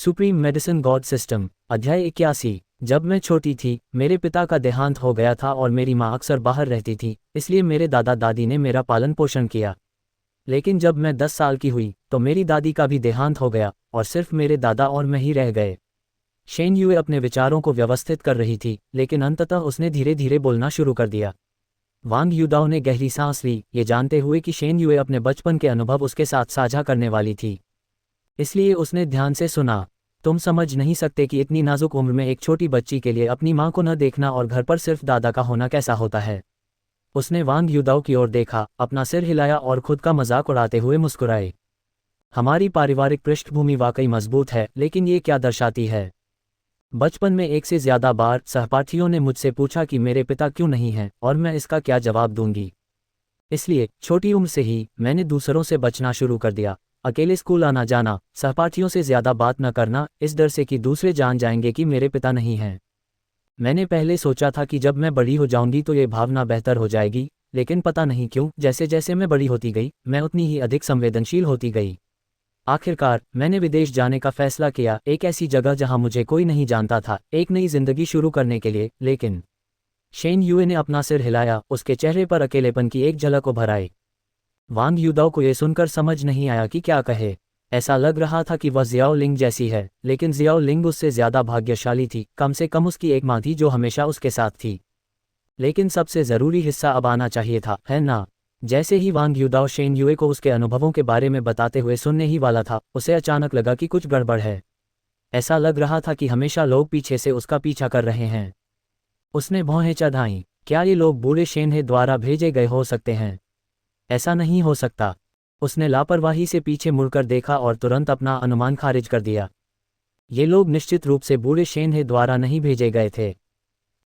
Supreme medicine God system. अध्याय 81। जब मैं छोटी थी, मेरे पिता का देहांत हो गया था और मेरी माँ अक्सर बाहर रहती थी, इसलिए मेरे दादा दादी ने मेरा पालन पोषण किया। लेकिन जब मैं 10 साल की हुई तो मेरी दादी का भी देहांत हो गया और सिर्फ मेरे दादा और मैं ही रह गए। शेन युए अपने विचारों को व्यवस्थित कर रही थी, लेकिन अंततः उसने धीरे धीरे बोलना शुरू कर दिया। वांग युदाओ ने गहरी सांस ली, ये जानते हुए कि शेन युए अपने बचपन के अनुभव उसके साथ साझा करने वाली थी। इसलिए उसने ध्यान से सुना। तुम समझ नहीं सकते कि इतनी नाजुक उम्र में एक छोटी बच्ची के लिए अपनी माँ को न देखना और घर पर सिर्फ दादा का होना कैसा होता है। उसने वांग युदाओ की ओर देखा, अपना सिर हिलाया और खुद का मजाक उड़ाते हुए मुस्कुराए। हमारी पारिवारिक पृष्ठभूमि वाकई मजबूत है, लेकिन ये क्या दर्शाती है? बचपन में एक से ज्यादा बार सहपाठियों ने मुझसे पूछा कि मेरे पिता क्यों नहीं हैं और मैं इसका क्या जवाब दूंगी। इसलिए छोटी उम्र से ही मैंने दूसरों से बचना शुरू कर दिया। अकेले स्कूल आना जाना, सहपाठियों से ज्यादा बात न करना, इस डर से कि दूसरे जान जाएंगे कि मेरे पिता नहीं हैं। मैंने पहले सोचा था कि जब मैं बड़ी हो जाऊंगी तो ये भावना बेहतर हो जाएगी, लेकिन पता नहीं क्यों जैसे जैसे मैं बड़ी होती गई, मैं उतनी ही अधिक संवेदनशील होती गई। आखिरकार मैंने विदेश जाने का फैसला किया, एक ऐसी जगह जहां मुझे कोई नहीं जानता था, एक नई जिंदगी शुरू करने के लिए। लेकिन शेन युए ने अपना सिर हिलाया, उसके चेहरे पर अकेलेपन की एक झलक उभर आई। वांग युदाओ को यह सुनकर समझ नहीं आया कि क्या कहे। ऐसा लग रहा था कि वह जियाओ लिंग जैसी है, लेकिन जियाओ लिंग उससे ज्यादा भाग्यशाली थी, कम से कम उसकी एक माँ थी जो हमेशा उसके साथ थी। लेकिन सबसे जरूरी हिस्सा अब आना चाहिए था, है ना? जैसे ही वांग युदाओ शेन युए को उसके अनुभवों के बारे में बताते हुए सुनने ही वाला था, उसे अचानक लगा कि कुछ गड़बड़ है। ऐसा लग रहा था कि हमेशा लोग पीछे से उसका पीछा कर रहे हैं। उसने भौहें चढ़ाईं। क्या ये लोग बूढ़े शेनहे द्वारा भेजे गए हो सकते हैं? ऐसा नहीं हो सकता। उसने लापरवाही से पीछे मुड़कर देखा और तुरंत अपना अनुमान खारिज कर दिया। ये लोग निश्चित रूप से बूढ़े शेनहे द्वारा नहीं भेजे गए थे।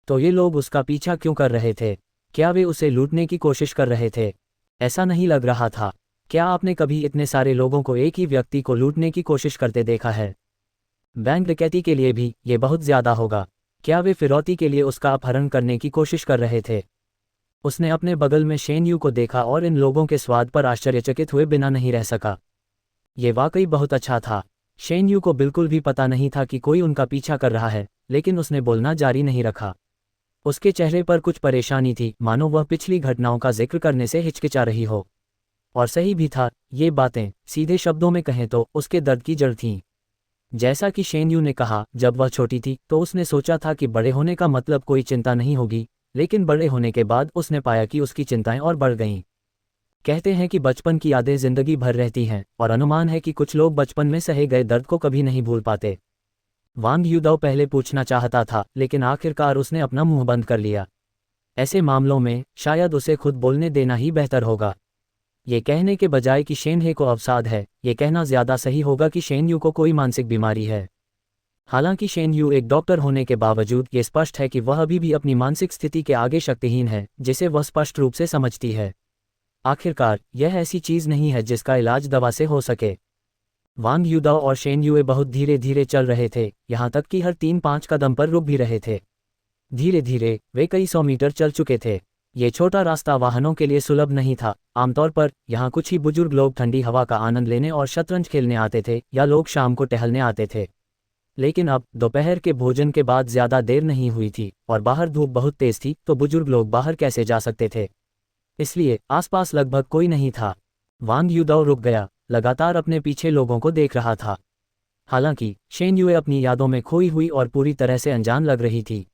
तो ये लोग उसका पीछा क्यों कर रहे थे? क्या वे उसे लूटने की कोशिश कर रहे थे? ऐसा नहीं लग रहा था। क्या आपने कभी इतने सारे लोगों को एक ही व्यक्ति को लूटने की कोशिश करते देखा है? बैंक डकैती के लिए भी ये बहुत ज्यादा होगा। क्या वे फिरौती के लिए उसका अपहरण करने की कोशिश कर रहे थे? उसने अपने बगल में शेन यू को देखा और इन लोगों के स्वाद पर आश्चर्यचकित हुए बिना नहीं रह सका। ये वाकई बहुत अच्छा था। शेन यू को बिल्कुल भी पता नहीं था कि कोई उनका पीछा कर रहा है, लेकिन उसने बोलना जारी नहीं रखा। उसके चेहरे पर कुछ परेशानी थी, मानो वह पिछली घटनाओं का जिक्र करने से हिचकिचा रही हो। और सही भी था, ये बातें सीधे शब्दों में कहें तो उसके दर्द की जड़ थीं। जैसा कि शेन यू ने कहा, जब वह छोटी थी तो उसने सोचा था कि बड़े होने का मतलब कोई चिंता नहीं होगी, लेकिन बड़े होने के बाद उसने पाया कि उसकी चिंताएं और बढ़ गईं। कहते हैं कि बचपन की यादें जिंदगी भर रहती हैं, और अनुमान है कि कुछ लोग बचपन में सहे गए दर्द को कभी नहीं भूल पाते। वांग युदाओ पहले पूछना चाहता था, लेकिन आखिरकार उसने अपना मुंह बंद कर लिया। ऐसे मामलों में शायद उसे खुद बोलने देना ही बेहतर होगा। ये कहने के बजाय कि शेनहे को अवसाद है, ये कहना ज्यादा सही होगा कि शेन यू को कोई मानसिक बीमारी है। हालांकि शेन यू एक डॉक्टर होने के बावजूद ये स्पष्ट है कि वह अभी भी अपनी मानसिक स्थिति के आगे शक्तिहीन है, जिसे वह स्पष्ट रूप से समझती है। आखिरकार यह ऐसी चीज नहीं है जिसका इलाज दवा से हो सके। वांग युदाओ और शेन युए बहुत धीरे धीरे चल रहे थे, यहाँ तक कि हर 3-5 कदम पर रुक भी रहे थे। धीरे धीरे वे कई 100 मीटर चल चुके थे। ये छोटा रास्ता वाहनों के लिए सुलभ नहीं था। आमतौर पर यहाँ कुछ ही बुजुर्ग लोग ठंडी हवा का आनंद लेने और शतरंज खेलने आते थे, या लोग शाम को टहलने आते थे। लेकिन अब दोपहर के भोजन के बाद ज्यादा देर नहीं हुई थी और बाहर धूप बहुत तेज थी, तो बुजुर्ग लोग बाहर कैसे जा सकते थे? इसलिए आसपास लगभग कोई नहीं था। वांग युदाओ रुक गया, लगातार अपने पीछे लोगों को देख रहा था। हालांकि शेन युए अपनी यादों में खोई हुई और पूरी तरह से अनजान लग रही थी।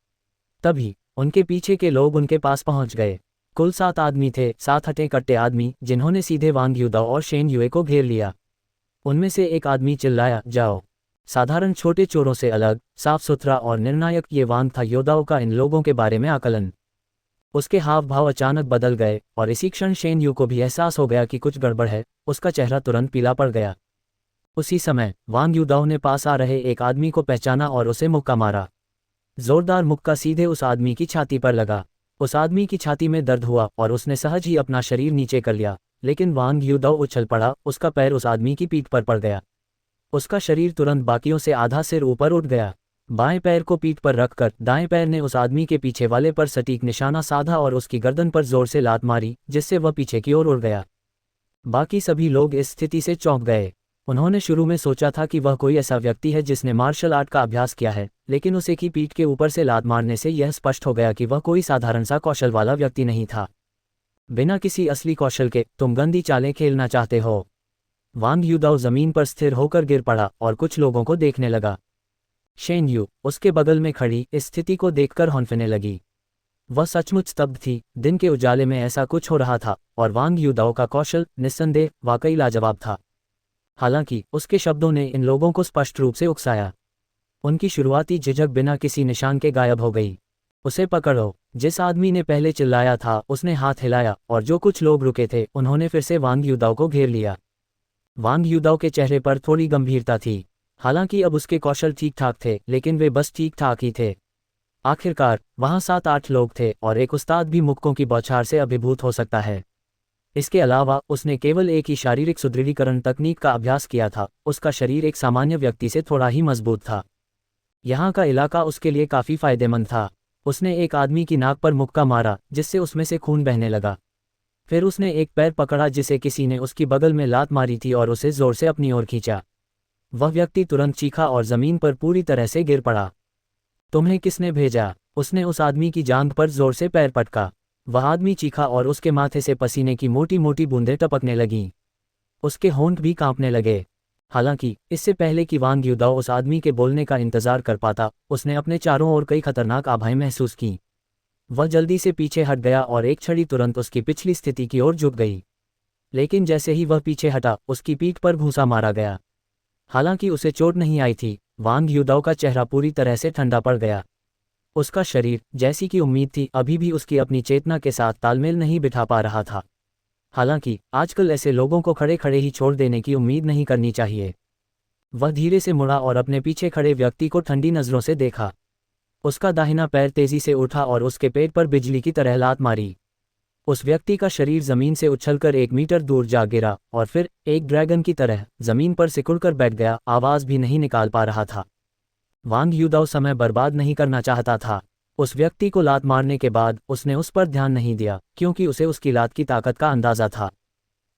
तभी उनके पीछे के लोग उनके पास पहुंच गए। कुल 7 आदमी थे, 7 हटे कट्टे आदमी, जिन्होंने सीधे वांग युदाओ और शेन युए को घेर लिया। उनमें से एक आदमी चिल्लाया, जाओ। साधारण छोटे चोरों से अलग, साफ सुथरा और निर्णायक ये वांग था युदाओ का इन लोगों के बारे में आकलन। उसके हाव भाव अचानक बदल गए और इसी क्षण शेन यू को भी एहसास हो गया कि कुछ गड़बड़ है। उसका चेहरा तुरंत पीला पड़ गया। उसी समय वांग युदाओ ने पास आ रहे एक आदमी को पहचाना और उसे मुक्का मारा। जोरदार मुक्का सीधे उस आदमी की छाती पर लगा। उस आदमी की छाती में दर्द हुआ और उसने सहज ही अपना शरीर नीचे कर लिया, लेकिन वांग युदाओ उछल पड़ा, उसका पैर उस आदमी की पीठ पर पड़ गया। उसका शरीर तुरंत बाकियों से आधा सिर ऊपर उठ गया। बाएं पैर को पीठ पर रखकर दाएं पैर ने उस आदमी के पीछे वाले पर सटीक निशाना साधा और उसकी गर्दन पर जोर से लात मारी, जिससे वह पीछे की ओर उड़ गया। बाकी सभी लोग इस स्थिति से चौंक गए। उन्होंने शुरू में सोचा था कि वह कोई ऐसा व्यक्ति है जिसने मार्शल आर्ट का अभ्यास किया है, लेकिन उसे की पीठ के ऊपर से लात मारने से यह स्पष्ट हो गया कि वह कोई साधारण सा कौशल वाला व्यक्ति नहीं था। बिना किसी असली कौशल के तुम गंदी चालें खेलना चाहते हो। वांग युदाओ जमीन पर स्थिर होकर गिर पड़ा और कुछ लोगों को देखने लगा। शेन यू उसके बगल में खड़ी इस स्थिति को देखकर हौंफने लगी। वह सचमुच स्तब्ध थी। दिन के उजाले में ऐसा कुछ हो रहा था और वांग युदाओ का कौशल निस्संदेह वाकई लाजवाब था। हालांकि उसके शब्दों ने इन लोगों को स्पष्ट रूप से उकसाया। उनकी शुरुआती झिझक बिना किसी निशान के गायब हो गई। उसे पकड़ो। जिस आदमी ने पहले चिल्लाया था उसने हाथ हिलाया और जो कुछ लोग रुके थे उन्होंने फिर से वांग युदाओ को घेर लिया। वांग युदाओ के चेहरे पर थोड़ी गंभीरता थी। हालांकि अब उसके कौशल ठीक ठाक थे, लेकिन वे बस ठीक ठाक ही थे। आखिरकार वहां 7-8 लोग थे और एक उस्ताद भी मुक्कों की बौछार से अभिभूत हो सकता है। इसके अलावा उसने केवल एक ही शारीरिक सुदृढ़ीकरण तकनीक का अभ्यास किया था। उसका शरीर एक सामान्य व्यक्ति से थोड़ा ही मजबूत था। यहाँ का इलाका उसके लिए काफी फायदेमंद था। उसने एक आदमी की नाक पर मुक्का मारा जिससे उसमें से खून बहने लगा। फिर उसने एक पैर पकड़ा जिसे किसी ने उसकी बगल में लात मारी थी और उसे जोर से अपनी ओर खींचा। वह व्यक्ति तुरंत चीखा और जमीन पर पूरी तरह से गिर पड़ा। तुम्हें किसने भेजा? उसने उस आदमी की जांघ पर जोर से पैर पटका। वह आदमी चीखा और उसके माथे से पसीने की मोटी मोटी बूंदें टपकने लगीं। उसके होंठ भी कांपने लगे। हालांकि इससे पहले कि वांग युदाओ उस आदमी के बोलने का इंतजार कर पाता, उसने अपने चारों ओर कई खतरनाक आभाएं महसूस की। वह जल्दी से पीछे हट गया और एक छड़ी तुरंत उसकी पिछली स्थिति की ओर झुक गई। लेकिन जैसे ही वह पीछे हटा, उसकी पीठ पर भूसा मारा गया। हालांकि उसे चोट नहीं आई थी। वांग युदाओ का चेहरा पूरी तरह से ठंडा पड़ गया। उसका शरीर, जैसी कि उम्मीद थी, अभी भी उसकी अपनी चेतना के साथ तालमेल नहीं बिठा पा रहा था। हालांकि आजकल ऐसे लोगों को खड़े खड़े ही छोड़ देने की उम्मीद नहीं करनी चाहिए। वह धीरे से मुड़ा और अपने पीछे खड़े व्यक्ति को ठंडी नजरों से देखा। उसका दाहिना पैर तेजी से उठा और उसके पेट पर बिजली की तरह लात मारी। उस व्यक्ति का शरीर जमीन से उछलकर 1 मीटर दूर जा गिरा और फिर एक ड्रैगन की तरह जमीन पर सिकुड़कर बैठ गया, आवाज भी नहीं निकाल पा रहा था। वांग युदाओ समय बर्बाद नहीं करना चाहता था। उस व्यक्ति को लात मारने के बाद उसने उस पर ध्यान नहीं दिया, क्योंकि उसे उसकी लात की ताकत का अंदाजा था।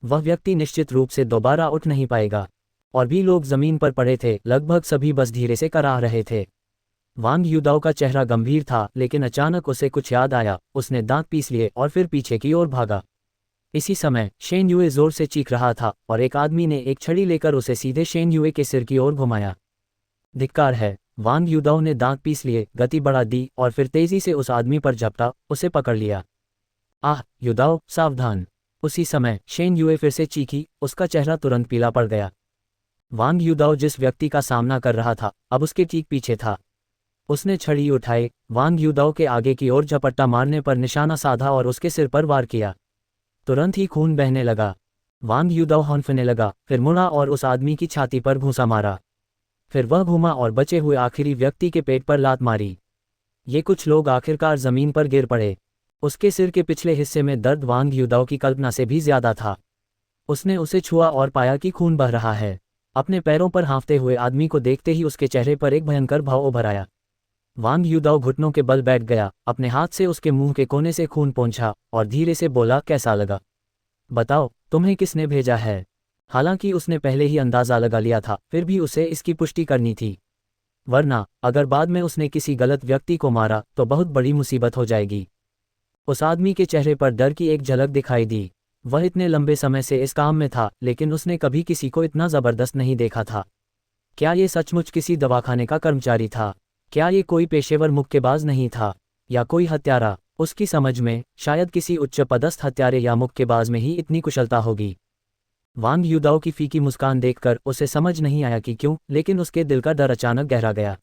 वह व्यक्ति निश्चित रूप से दोबारा उठ नहीं पाएगा। और भी लोग जमीन पर पड़े थे, लगभग सभी बस धीरे से कराह रहे थे। वांग युदाओ का चेहरा गंभीर था, लेकिन अचानक उसे कुछ याद आया। उसने दांत पीस लिए और फिर पीछे की ओर भागा। इसी समय शेन युए जोर से चीख रहा था और एक आदमी ने एक छड़ी लेकर उसे सीधे शेन युए के सिर की ओर घुमाया। धिक्कार है। वांग युदाओ ने दांत पीस लिए, गति बढ़ा दी और फिर तेजी से उस आदमी पर झपटा, उसे पकड़ लिया। आह युदाओ, सावधान! उसी समय शेन युए फिर से चीखी। उसका चेहरा तुरंत पीला पड़ गया। वांग युदाओ जिस व्यक्ति का सामना कर रहा था, अब उसके ठीक पीछे था। उसने छड़ी उठाए, वांग युदाओ के आगे की ओर झपट्टा मारने पर निशाना साधा और उसके सिर पर वार किया। तुरंत ही खून बहने लगा। वांग युदाओ हौंफने लगा, फिर मुड़ा और उस आदमी की छाती पर भूसा मारा। फिर वह घूमा और बचे हुए आखिरी व्यक्ति के पेट पर लात मारी। ये कुछ लोग आखिरकार जमीन पर गिर पड़े। उसके सिर के पिछले हिस्से में दर्द वांग युदाओ की कल्पना से भी ज्यादा था। उसने उसे छुआ और पाया कि खून बह रहा है। अपने पैरों पर हाँफते हुए आदमी को देखते ही उसके चेहरे पर एक भयंकर भाव उभर आया। वांग युदाओ घुटनों के बल बैठ गया, अपने हाथ से उसके मुंह के कोने से खून पोंछा और धीरे से बोला, कैसा लगा? बताओ, तुम्हें किसने भेजा है? हालांकि उसने पहले ही अंदाजा लगा लिया था, फिर भी उसे इसकी पुष्टि करनी थी। वरना अगर बाद में उसने किसी गलत व्यक्ति को मारा तो बहुत बड़ी मुसीबत हो जाएगी। उस आदमी के चेहरे पर डर की एक झलक दिखाई दी। वह इतने लंबे समय से इस काम में था, लेकिन उसने कभी किसी को इतना जबरदस्त नहीं देखा था। क्या ये सचमुच किसी दवाखाने का कर्मचारी था? क्या ये कोई पेशेवर मुक्केबाज नहीं था, या कोई हत्यारा? उसकी समझ में शायद किसी उच्च पदस्थ हत्यारे या मुक्केबाज में ही इतनी कुशलता होगी। वांग युदाओ की फीकी मुस्कान देखकर उसे समझ नहीं आया कि क्यों, लेकिन उसके दिल का डर अचानक गहरा गया।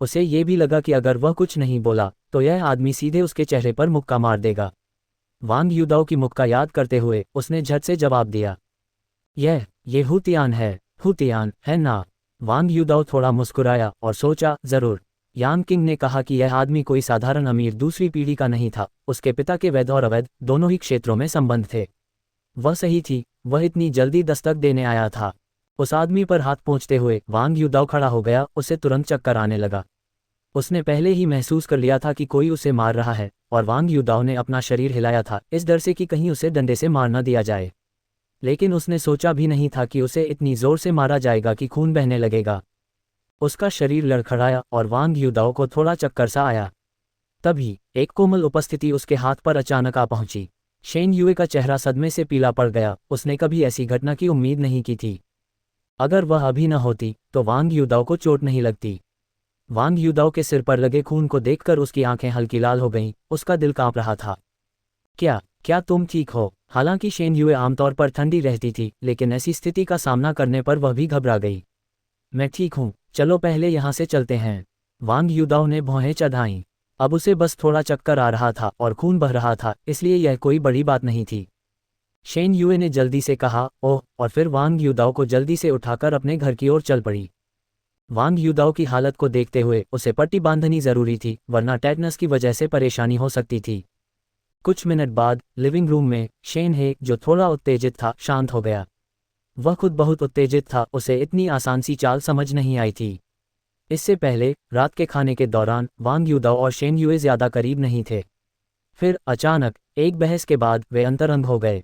उसे ये भी लगा कि अगर वह कुछ नहीं बोला तो यह आदमी सीधे उसके चेहरे पर मुक्का मार देगा। वांग युदाओ की मुक्का याद करते हुए उसने झट से जवाब दिया, ये हुतियान है। हुतियान है ना? वांग युदाओ थोड़ा मुस्कुराया और सोचा, जरूर। यान किंग ने कहा कि यह आदमी कोई साधारण अमीर दूसरी पीढ़ी का नहीं था। उसके पिता के वैध और अवैध दोनों ही क्षेत्रों में संबंध थे। वह सही थी, वह इतनी जल्दी दस्तक देने आया था। उस आदमी पर हाथ पहुंचते हुए वांग युदाओ खड़ा हो गया। उसे तुरंत चक्कर आने लगा। उसने पहले ही महसूस कर लिया था कि कोई उसे मार रहा है और वांग युदाओ ने अपना शरीर हिलाया था, इस डर से कि कहीं उसे डंडे से मार न दिया जाए। लेकिन उसने सोचा भी नहीं था कि उसे इतनी जोर से मारा जाएगा कि खून बहने लगेगा। उसका शरीर लड़खड़ाया और वांग युदाओ को थोड़ा चक्कर सा आया। तभी एक कोमल उपस्थिति उसके हाथ पर अचानक आ पहुंची। शेन युए का चेहरा सदमे से पीला पड़ गया। उसने कभी ऐसी घटना की उम्मीद नहीं की थी। अगर वह अभी न होती तो वांग युदाओ को चोट नहीं लगती। वांग युदाओ के सिर पर लगे खून को देखकर उसकी आंखें हल्की लाल हो गईं। उसका दिल कांप रहा था। क्या क्या तुम ठीक हो? हालांकि शेन युए आमतौर पर ठंडी रहती थी, लेकिन ऐसी स्थिति का सामना करने पर वह भी घबरा गई। मैं ठीक हूँ, चलो पहले यहाँ से चलते हैं। वांग युदाओ ने भौहें चढ़ाईं। अब उसे बस थोड़ा चक्कर आ रहा था और खून बह रहा था, इसलिए यह कोई बड़ी बात नहीं थी। शेन युए ने जल्दी से कहा, ओह, और फिर वांग युदाओ को जल्दी से उठाकर अपने घर की ओर चल पड़ी। वांग युदाओ की हालत को देखते हुए उसे पट्टी बांधनी जरूरी थी, वरना टेटनस की वजह से परेशानी हो सकती थी। कुछ मिनट बाद लिविंग रूम में शेन हे, जो थोड़ा उत्तेजित था, शांत हो गया। वह खुद बहुत उत्तेजित था, उसे इतनी आसान सी चाल समझ नहीं आई थी। इससे पहले रात के खाने के दौरान वांग युदाओ और शेन युए ज्यादा करीब नहीं थे। फिर अचानक एक बहस के बाद वे अंतरंग हो गए।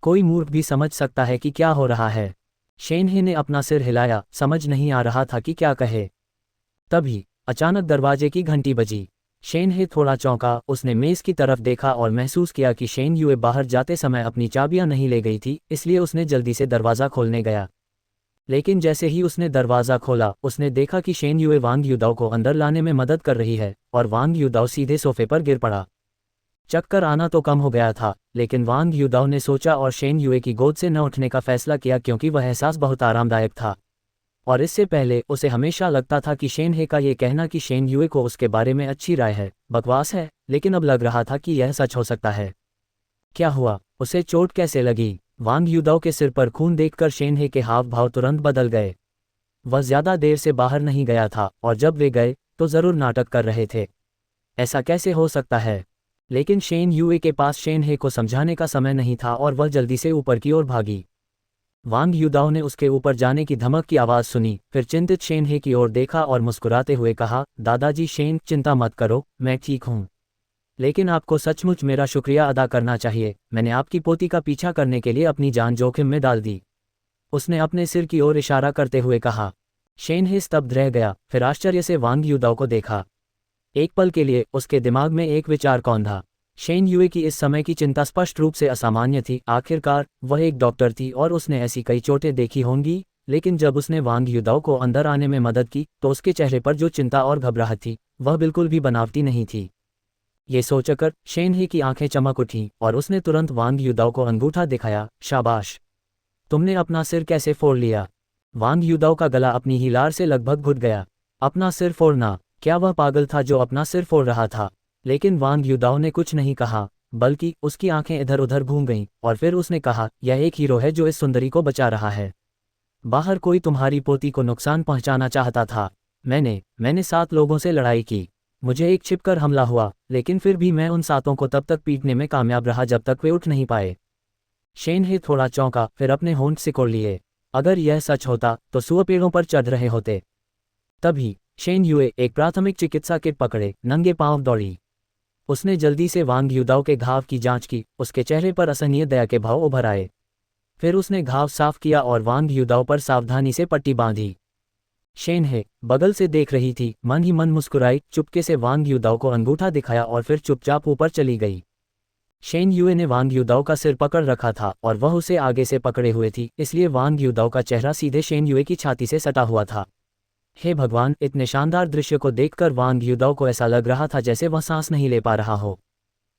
कोई मूर्ख भी समझ सकता है कि क्या हो रहा है। शेन हे ने अपना सिर हिलाया, समझ नहीं आ रहा था कि क्या कहे। तभी अचानक दरवाजे की घंटी बजी। शेन हे थोड़ा चौंका। उसने मेज की तरफ देखा और महसूस किया कि शेन युए बाहर जाते समय अपनी चाबियां नहीं ले गई थी, इसलिए उसने जल्दी से दरवाज़ा खोलने गया। लेकिन जैसे ही उसने दरवाज़ा खोला, उसने देखा कि शेन युए वांग युदाओ को अंदर लाने में मदद कर रही है, और वांग युदाओ सीधे सोफे पर गिर पड़ा। चक्कर आना तो कम हो गया था, लेकिन वांग युदाओ ने सोचा और शेन युए की गोद से न उठने का फैसला किया, क्योंकि वह एहसास बहुत आरामदायक था। और इससे पहले उसे हमेशा लगता था कि शेन हे का ये कहना कि शेन युए को उसके बारे में अच्छी राय है, बकवास है, लेकिन अब लग रहा था कि यह सच हो सकता है। क्या हुआ? उसे चोट कैसे लगी? वांग युदाओ के सिर पर खून देखकर शेन हे के हाव भाव तुरंत बदल गए। वह ज्यादा देर से बाहर नहीं गया था, और जब वे गए तो जरूर नाटक कर रहे थे। ऐसा कैसे हो सकता है? लेकिन शेन युए के पास शेन हे को समझाने का समय नहीं था और वह जल्दी से ऊपर की ओर भागी। वांग युदाओ ने उसके ऊपर जाने की धमक की आवाज़ सुनी, फिर चिंतित शेन हे की ओर देखा और मुस्कुराते हुए कहा, दादाजी शेन, चिंता मत करो, मैं ठीक हूँ। लेकिन आपको सचमुच मेरा शुक्रिया अदा करना चाहिए। मैंने आपकी पोती का पीछा करने के लिए अपनी जान जोखिम में डाल दी। उसने अपने सिर की ओर इशारा करते हुए कहा। शेन हे स्तब्ध रह गया, फिर आश्चर्य से वांग युदाओ को देखा। एक पल के लिए उसके दिमाग में एक विचार कौंधा। शेन युए की इस समय की चिंता स्पष्ट रूप से असामान्य थी। आखिरकार वह एक डॉक्टर थी और उसने ऐसी कई चोटें देखी होंगी, लेकिन जब उसने वांग युदाओ को अंदर आने में मदद की तो उसके चेहरे पर जो चिंता और घबराहट थी, वह बिल्कुल भी बनावटी नहीं थी। ये सोचकर शेन हे की आंखें चमक उठीं और उसने तुरंत वांग युदाओ को अंगूठा दिखाया। शाबाश, तुमने अपना सिर कैसे फोड़ लिया? वांग युदाओ का गला अपनी ही लार से लगभग घुट गया। अपना सिर फोड़ना? क्या वह पागल था जो अपना सिर फोड़ रहा था? लेकिन वांग युदाओ ने कुछ नहीं कहा, बल्कि उसकी आंखें इधर उधर घूम गईं, और फिर उसने कहा, यह एक हीरो है जो इस सुंदरी को बचा रहा है। बाहर कोई तुम्हारी पोती को नुकसान पहुंचाना चाहता था। मैंने 7 लोगों से लड़ाई की। मुझे एक छिपकर हमला हुआ, लेकिन फिर भी मैं उन 7 को तब तक पीटने में कामयाब रहा जब तक वे उठ नहीं पाए। शेन हे थोड़ा चौंका, फिर अपने होंठ सिकोड़ लिए। अगर यह सच होता तो सूअर पेड़ों पर चढ़ रहे होते। तभी शेन युए एक प्राथमिक चिकित्सा किट पकड़े नंगे पांव दौड़ी। उसने जल्दी से वांग युदाओ के घाव की जांच की। उसके चेहरे पर असहनीय दया के भाव उभर आए। फिर उसने घाव साफ किया और वांग युदाओ पर सावधानी से पट्टी बांधी। शेन हे बगल से देख रही थी, मन ही मन मुस्कुराई, चुपके से वांग युदाओ को अंगूठा दिखाया और फिर चुपचाप ऊपर चली गई। शेन युए ने वांग युदाओ का सिर पकड़ रखा था और वह उसे आगे से पकड़े हुए थी, इसलिए वांग युदाओ का चेहरा सीधे शेन युए की छाती से सटा हुआ था। हे भगवान, इतने शानदार दृश्य को देखकर वांग युदाओ को ऐसा लग रहा था जैसे वह सांस नहीं ले पा रहा हो।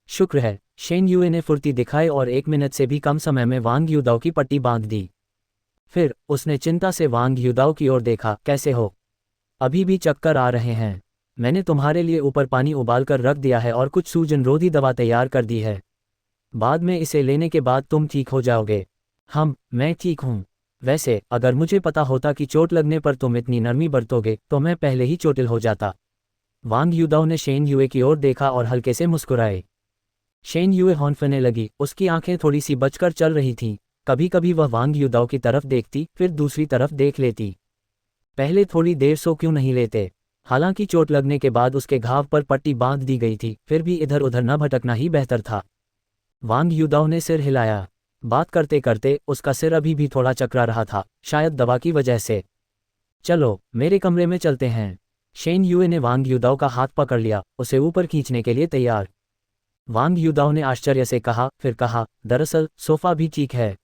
शुक्र है, शेन युए ने फुर्ती दिखाई और 1 मिनट से भी कम समय में वांग युदाओ की पट्टी बांध दी। फिर उसने चिंता से वांग युदाओ की ओर देखा। कैसे हो? अभी भी चक्कर आ रहे हैं? मैंने तुम्हारे लिए ऊपर पानी उबाल कर रख दिया है और कुछ सूजन रोधी दवा तैयार कर दी है। बाद में इसे लेने के बाद तुम ठीक हो जाओगे। मैं ठीक हूँ। वैसे अगर मुझे पता होता कि चोट लगने पर तुम इतनी नरमी बरतोगे तो मैं पहले ही चोटिल हो जाता। वांग युदाओ ने शेन युए की ओर देखा और हल्के से मुस्कुराए। शेन युए हौंफने लगी। उसकी आंखें थोड़ी सी बचकर चल रही थीं। कभी कभी वह वांग युदाओ की तरफ देखती, फिर दूसरी तरफ देख लेती। पहले थोड़ी देर सो क्यों नहीं लेते? हालांकि चोट लगने के बाद उसके घाव पर पट्टी बांध दी गई थी, फिर भी इधर उधर न भटकना ही बेहतर था। वांग युदाओ ने सिर हिलाया। बात करते करते उसका सिर अभी भी थोड़ा चकरा रहा था, शायद दवा की वजह से। चलो मेरे कमरे में चलते हैं। शेन युए ने वांग युदाओ का हाथ पकड़ लिया, उसे ऊपर खींचने के लिए तैयार। वांग युदाओ ने आश्चर्य से कहा, फिर कहा, दरअसल सोफा भी ठीक है।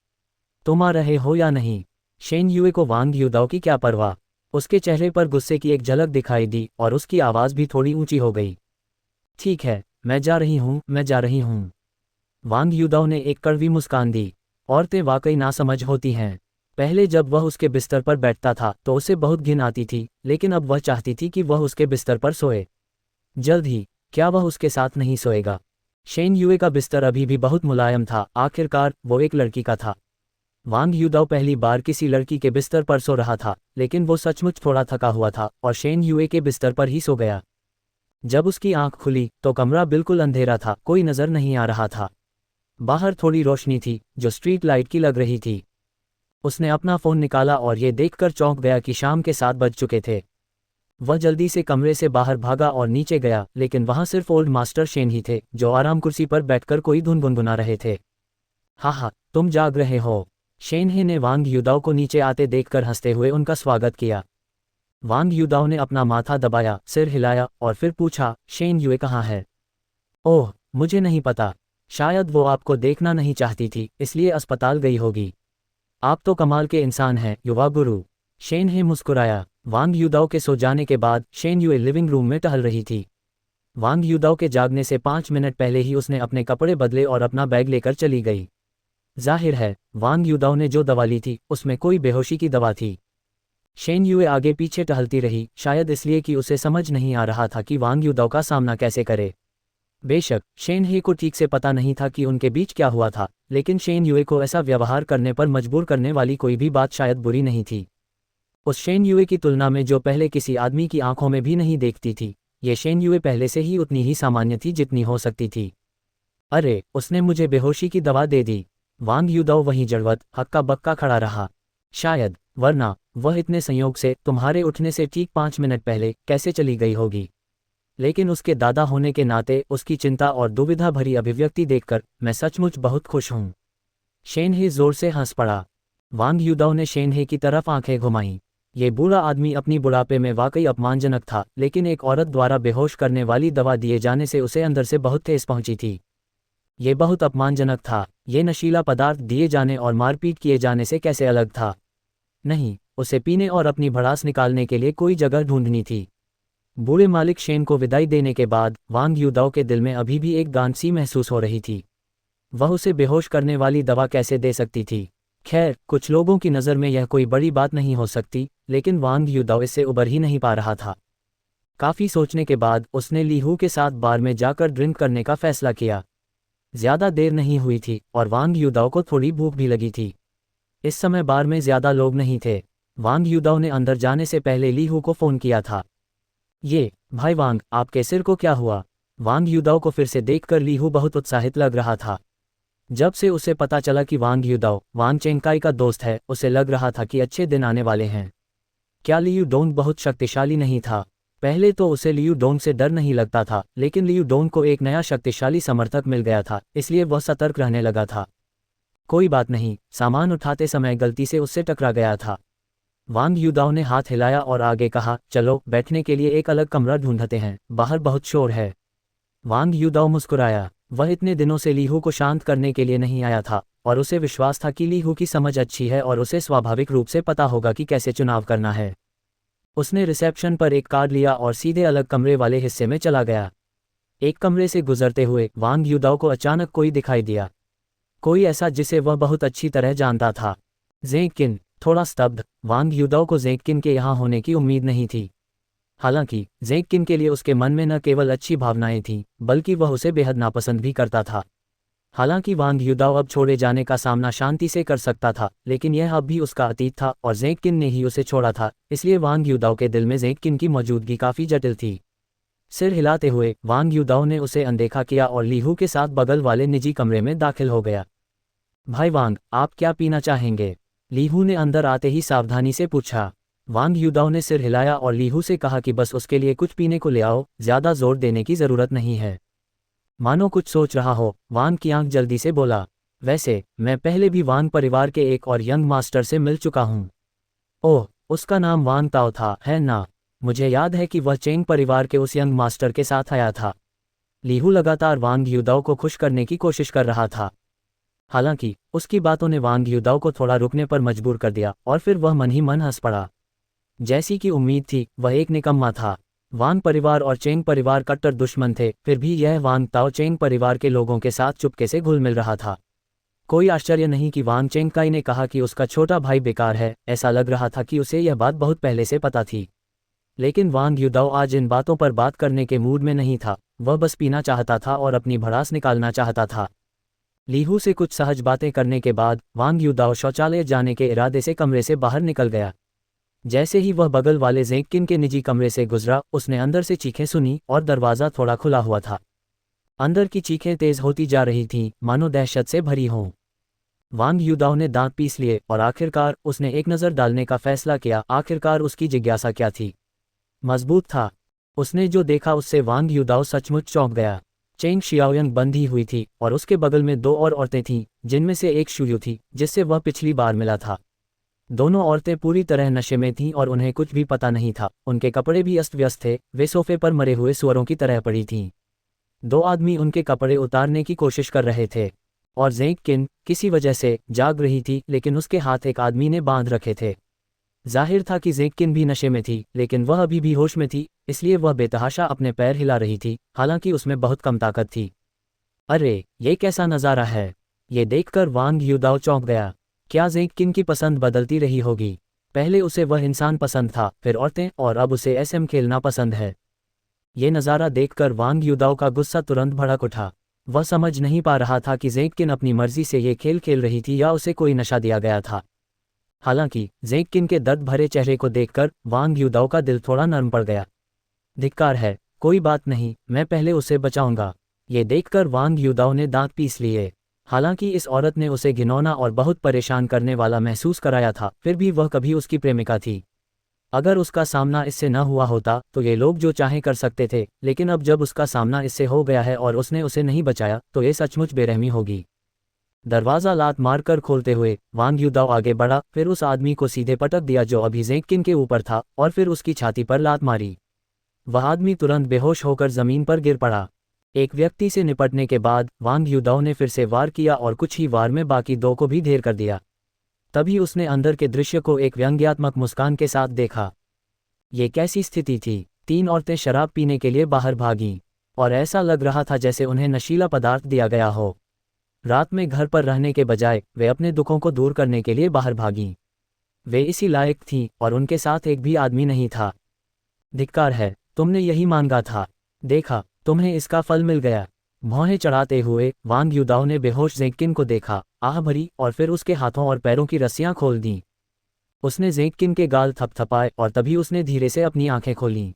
तुम आ रहे हो या नहीं? शेन युए को वांग युदाओ की क्या परवाह। उसके चेहरे पर गुस्से की एक झलक दिखाई दी और उसकी आवाज़ भी थोड़ी ऊंची हो गई। ठीक है, मैं जा रही हूँ, मैं जा रही हूँ। वांग युदाओ ने एक कड़वी मुस्कान दी। औरतें वाकई नासमझ होती हैं। पहले जब वह उसके बिस्तर पर बैठता था तो उसे बहुत घिन आती थी, लेकिन अब वह चाहती थी कि वह उसके बिस्तर पर सोए। जल्द ही, क्या वह उसके साथ नहीं सोएगा? शेन युए का बिस्तर अभी भी बहुत मुलायम था, आखिरकार वो एक लड़की का था। वांग युदाओ पहली बार किसी लड़की के बिस्तर पर सो रहा था, लेकिन वो सचमुच थोड़ा थका हुआ था और शेन युए के बिस्तर पर ही सो गया। जब उसकी आंख खुली तो कमरा बिल्कुल अंधेरा था, कोई नजर नहीं आ रहा था। बाहर थोड़ी रोशनी थी जो स्ट्रीट लाइट की लग रही थी। उसने अपना फ़ोन निकाला और ये देखकर चौंक गया कि शाम के 7 बज चुके थे। वह जल्दी से कमरे से बाहर भागा और नीचे गया, लेकिन वहां सिर्फ ओल्ड मास्टर शेन ही थे जो आराम कुर्सी पर बैठकर कोई धुन गुनगुना रहे थे। हा, तुम जाग रहे हो। शेन हे ने वांग युदाओ को नीचे आते देखकर हंसते हुए उनका स्वागत किया। वांग युदाओ ने अपना माथा दबाया, सिर हिलाया और फिर पूछा, शेन युए कहाँ है? ओह, मुझे नहीं पता। शायद वो आपको देखना नहीं चाहती थी, इसलिए अस्पताल गई होगी। आप तो कमाल के इंसान हैं, युवा गुरु। शेन हे मुस्कुराया। वांग युदाओ के सो जाने के बाद शेन युए लिविंग रूम में टहल रही थी। वांग युदाओ के जागने से 5 मिनट पहले ही उसने अपने कपड़े बदले और अपना बैग लेकर चली गई। जाहिर है, वांग युदाओ ने जो दवा ली थी उसमें कोई बेहोशी की दवा थी। शेन युए आगे पीछे टहलती रही, शायद इसलिए कि उसे समझ नहीं आ रहा था कि वांग युदाओ का सामना कैसे करे। बेशक शेन हे को ठीक से पता नहीं था कि उनके बीच क्या हुआ था, लेकिन शेन युए को ऐसा व्यवहार करने पर मजबूर करने वाली कोई भी बात शायद बुरी नहीं थी। उस शेन युए की तुलना में जो पहले किसी आदमी की आंखों में भी नहीं देखती थी, ये शेन युए पहले से ही उतनी ही सामान्य थी जितनी हो सकती थी। अरे, उसने मुझे बेहोशी की दवा दे दी। वांग युदाओ वहीं जड़वत हक्का बक्का खड़ा रहा। शायद, वरना वह इतने संयोग से तुम्हारे उठने से ठीक 5 मिनट पहले कैसे चली गई होगी। लेकिन उसके दादा होने के नाते उसकी चिंता और दुविधा भरी अभिव्यक्ति देखकर मैं सचमुच बहुत खुश हूँ। शेन हे जोर से हंस पड़ा। वांग युदाओ ने शेन हे की तरफ आंखें घुमाईं। ये बूढ़ा आदमी अपनी बुढ़ापे में वाकई अपमानजनक था, लेकिन एक औरत द्वारा बेहोश करने वाली दवा दिए जाने से उसे अंदर से बहुत ठेस पहुंची थी। ये बहुत अपमानजनक था। ये नशीला पदार्थ दिए जाने और मारपीट किए जाने से कैसे अलग था? नहीं, उसे पीने और अपनी भड़ास निकालने के लिए कोई जगह ढूंढनी थी। बूढ़े मालिक शेन को विदाई देने के बाद वांग युदाओ के दिल में अभी भी एक गांठ सी महसूस हो रही थी। वह उसे बेहोश करने वाली दवा कैसे दे सकती थी? खैर, कुछ लोगों की नज़र में यह कोई बड़ी बात नहीं हो सकती, लेकिन वांग युदाओ इससे उबर ही नहीं पा रहा था। काफ़ी सोचने के बाद उसने लीहू के साथ बार में जाकर ड्रिंक करने का फैसला किया। ज़्यादा देर नहीं हुई थी और वांग युदाओ को थोड़ी भूख भी लगी थी। इस समय बार में ज़्यादा लोग नहीं थे। वांग युदाओ ने अंदर जाने से पहले लीहू को फ़ोन किया था। ये, भाई वांग, आपके सिर को क्या हुआ? वांग युदाओ को फिर से देखकर लीहू बहुत उत्साहित लग रहा था। जब से उसे पता चला कि वांग युदाओ वांग चेंगकाई का दोस्त है, उसे लग रहा था कि अच्छे दिन आने वाले हैं। क्या लियू डोंग बहुत शक्तिशाली नहीं था? पहले तो उसे लियू डोंग से डर नहीं लगता था, लेकिन लियू डोंग को एक नया शक्तिशाली समर्थक मिल गया था, इसलिए वह सतर्क रहने लगा था। कोई बात नहीं, सामान उठाते समय गलती से उससे टकरा गया था। वांग युदाओ ने हाथ हिलाया और आगे कहा, चलो बैठने के लिए एक अलग कमरा ढूंढते हैं, बाहर बहुत शोर है। वांग युदाओ मुस्कुराया। वह इतने दिनों से लीहू को शांत करने के लिए नहीं आया था, और उसे विश्वास था कि लीहू की समझ अच्छी है और उसे स्वाभाविक रूप से पता होगा कि कैसे चुनाव करना है। उसने रिसेप्शन पर एक कार्ड लिया और सीधे अलग कमरे वाले हिस्से में चला गया। एक कमरे से गुजरते हुए वांग युदाओ को अचानक कोई दिखाई दिया। कोई ऐसा जिसे वह बहुत अच्छी तरह जानता था। ज़ेंग किन। थोड़ा स्तब्ध, वांग युदाओ को ज़ेंग किन के यहाँ होने की उम्मीद नहीं थी। हालांकि ज़ेंग किन के लिए उसके मन में न केवल अच्छी भावनाएं थीं, बल्कि वह उसे बेहद नापसंद भी करता था। हालांकि वांग युदाओ अब छोड़े जाने का सामना शांति से कर सकता था, लेकिन यह अब भी उसका अतीत था और ज़ेंग किन ने ही उसे छोड़ा था, इसलिए वांग युदाओ के दिल में ज़ेंग किन की मौजूदगी काफ़ी जटिल थी। सिर हिलाते हुए वांग युदाओ ने उसे अनदेखा किया और लीहू के साथ बगल वाले निजी कमरे में दाखिल हो गया। भाई वांग, आप क्या पीना चाहेंगे? लीहू ने अंदर आते ही सावधानी से पूछा। वांग युदाओ ने सिर हिलाया और लीहू से कहा कि बस उसके लिए कुछ पीने को ले आओ, ज़्यादा जोर देने की ज़रूरत नहीं है। मानो कुछ सोच रहा हो, वांग की आंख जल्दी से बोला। वैसे मैं पहले भी वांग परिवार के एक और यंग मास्टर से मिल चुका हूँ। ओह, उसका नाम वांग ताओ था, है ना? मुझे याद है कि वह चेंग परिवार के उस यंग मास्टर के साथ आया था। लीहू लगातार वांग युदाओ को खुश करने की कोशिश कर रहा था। हालांकि उसकी बातों ने वांग युदाओ को थोड़ा रुकने पर मजबूर कर दिया और फिर वह मन ही मन हंस पड़ा। जैसी कि उम्मीद थी, वह एक निकम्मा था। वांग परिवार और चेंग परिवार कट्टर दुश्मन थे, फिर भी यह वांग ताओ चेंग परिवार के लोगों के साथ चुपके से घुल मिल रहा था। कोई आश्चर्य नहीं कि वांग चेंगकाई ने कहा कि उसका छोटा भाई बेकार है। ऐसा लग रहा था कि उसे यह बात बहुत पहले से पता थी। लेकिन वांग युदाओ आज इन बातों पर बात करने के मूड में नहीं था। वह बस पीना चाहता था और अपनी भड़ास निकालना चाहता था। लीहू से कुछ सहज बातें करने के बाद वांग युदाओ शौचालय जाने के इरादे से कमरे से बाहर निकल गया। जैसे ही वह बगल वाले ज़ेंगकिन के निजी कमरे से गुजरा, उसने अंदर से चीखें सुनी और दरवाज़ा थोड़ा खुला हुआ था। अंदर की चीखें तेज होती जा रही थीं, मानो दहशत से भरी हों। वांग युदाओ ने दांत पीस लिए और आखिरकार उसने एक नज़र डालने का फैसला किया। आखिरकार उसकी जिज्ञासा क्या थी? मजबूत था। उसने जो देखा उससे वांग युदाओ सचमुच चौंक गया। चेंग शियाओयंग बंधी हुई थी और उसके बगल में दो और औरतें थीं, जिनमें से एक शुयू थी, जिससे वह पिछली बार मिला था। दोनों औरतें पूरी तरह नशे में थीं और उन्हें कुछ भी पता नहीं था। उनके कपड़े भी अस्त व्यस्त थे, वे सोफे पर मरे हुए सुअरों की तरह पड़ी थीं। दो आदमी उनके कपड़े उतारने की कोशिश कर रहे थे और ज़ेंगकिन किसी वजह से जाग रही थी, लेकिन उसके हाथ एक आदमी ने बांध रखे थे। जाहिर था कि ज़ेंगकिन भी नशे में थी, लेकिन वह अभी भी होश में थी, इसलिए वह बेतहाशा अपने पैर हिला रही थी, हालांकि उसमें बहुत कम ताकत थी। अरे, ये कैसा नज़ारा है! ये देखकर वांग युदाओ चौंक गया। क्या ज़ेंगकिन की पसंद बदलती रही होगी? पहले उसे वह इंसान पसंद था, फिर औरतें, और अब उसे एसएम खेलना पसंद है। ये नज़ारा देखकर वांग युदाओ का गुस्सा तुरंत भड़क उठा। वह समझ नहीं पा रहा था कि ज़ेंगकिन अपनी मर्जी से ये खेल खेल रही थी या उसे कोई नशा दिया गया था। हालांकि ज़ेंगकिन के दर्द भरे चेहरे को देखकर वांग युदाओ का दिल थोड़ा नरम पड़ गया। धिक्कार है, कोई बात नहीं, मैं पहले उसे बचाऊंगा। ये देखकर वांग युदाओ ने दांत पीस लिए। हालांकि इस औरत ने उसे घिनौना और बहुत परेशान करने वाला महसूस कराया था, फिर भी वह कभी उसकी प्रेमिका थी। अगर उसका सामना इससे न हुआ होता तो ये लोग जो चाहे कर सकते थे, लेकिन अब जब उसका सामना इससे हो गया है और उसने उसे नहीं बचाया, तो ये सचमुच बेरहमी होगी। दरवाज़ा लात मारकर खोलते हुए वांग युदाओ आगे बढ़ा, फिर उस आदमी को सीधे पटक दिया जो अभी ज़ेंगकिन के ऊपर था, और फिर उसकी छाती पर लात मारी। वह आदमी तुरंत बेहोश होकर ज़मीन पर गिर पड़ा। एक व्यक्ति से निपटने के बाद वांग युदाओ ने फिर से वार किया और कुछ ही वार में बाकी दो को भी ढेर कर दिया। तभी उसने अंदर के दृश्य को एक व्यंग्यात्मक मुस्कान के साथ देखा। ये कैसी स्थिति थी? तीन औरतें शराब पीने के लिए बाहर भागीं और ऐसा लग रहा था जैसे उन्हें नशीला पदार्थ दिया गया हो। रात में घर पर रहने के बजाय वे अपने दुखों को दूर करने के लिए बाहर भागीं। वे इसी लायक थीं और उनके साथ एक भी आदमी नहीं था। धिक्कार है, तुमने यही मांगा था। देखा, तुम्हें इसका फल मिल गया। भौहें चढ़ाते हुए वांग युदाओ ने बेहोश ज़ेंगकिन को देखा, आह भरी, और फिर उसके हाथों और पैरों की रस्सियां खोल दीं। उसने ज़ेंगकिन के गाल थपथपाए और तभी उसने धीरे से अपनी आंखें खोलीं।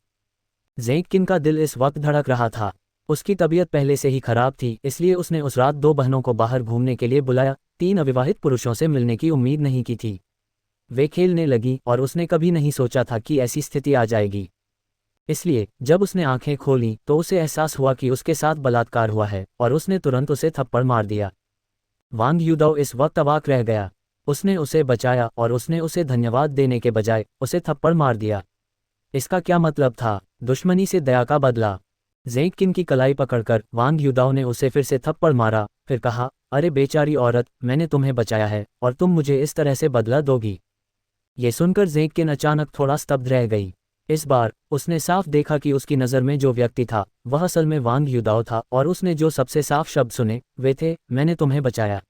ज़ेंगकिन का दिल इस वक्त धड़क रहा था। उसकी तबीयत पहले से ही खराब थी, इसलिए उसने उस रात दो बहनों को बाहर घूमने के लिए बुलाया। तीन अविवाहित पुरुषों से मिलने की उम्मीद नहीं की थी। वे खेलने लगी और उसने कभी नहीं सोचा था कि ऐसी स्थिति आ जाएगी। इसलिए जब उसने आंखें खोलीं तो उसे एहसास हुआ कि उसके साथ बलात्कार हुआ है और उसने तुरंत उसे थप्पड़ मार दिया। वांग युदाओ इस वक्त अवाक रह गया। उसने उसे बचाया और उसने उसे धन्यवाद देने के बजाय उसे थप्पड़ मार दिया। इसका क्या मतलब था? दुश्मनी से दया का बदला। ज़ेंगकिन की कलाई पकड़कर वांग युदाओ ने उसे फिर से थप्पड़ मारा, फिर कहा, अरे बेचारी औरत, मैंने तुम्हें बचाया है और तुम मुझे इस तरह से बदला दोगी? ये सुनकर ज़ेंगकिन अचानक थोड़ा स्तब्ध रह गई। इस बार उसने साफ देखा कि उसकी नज़र में जो व्यक्ति था वह असल में वांग युदाओ था, और उसने जो सबसे साफ शब्द सुने वे थे, मैंने तुम्हें बचाया।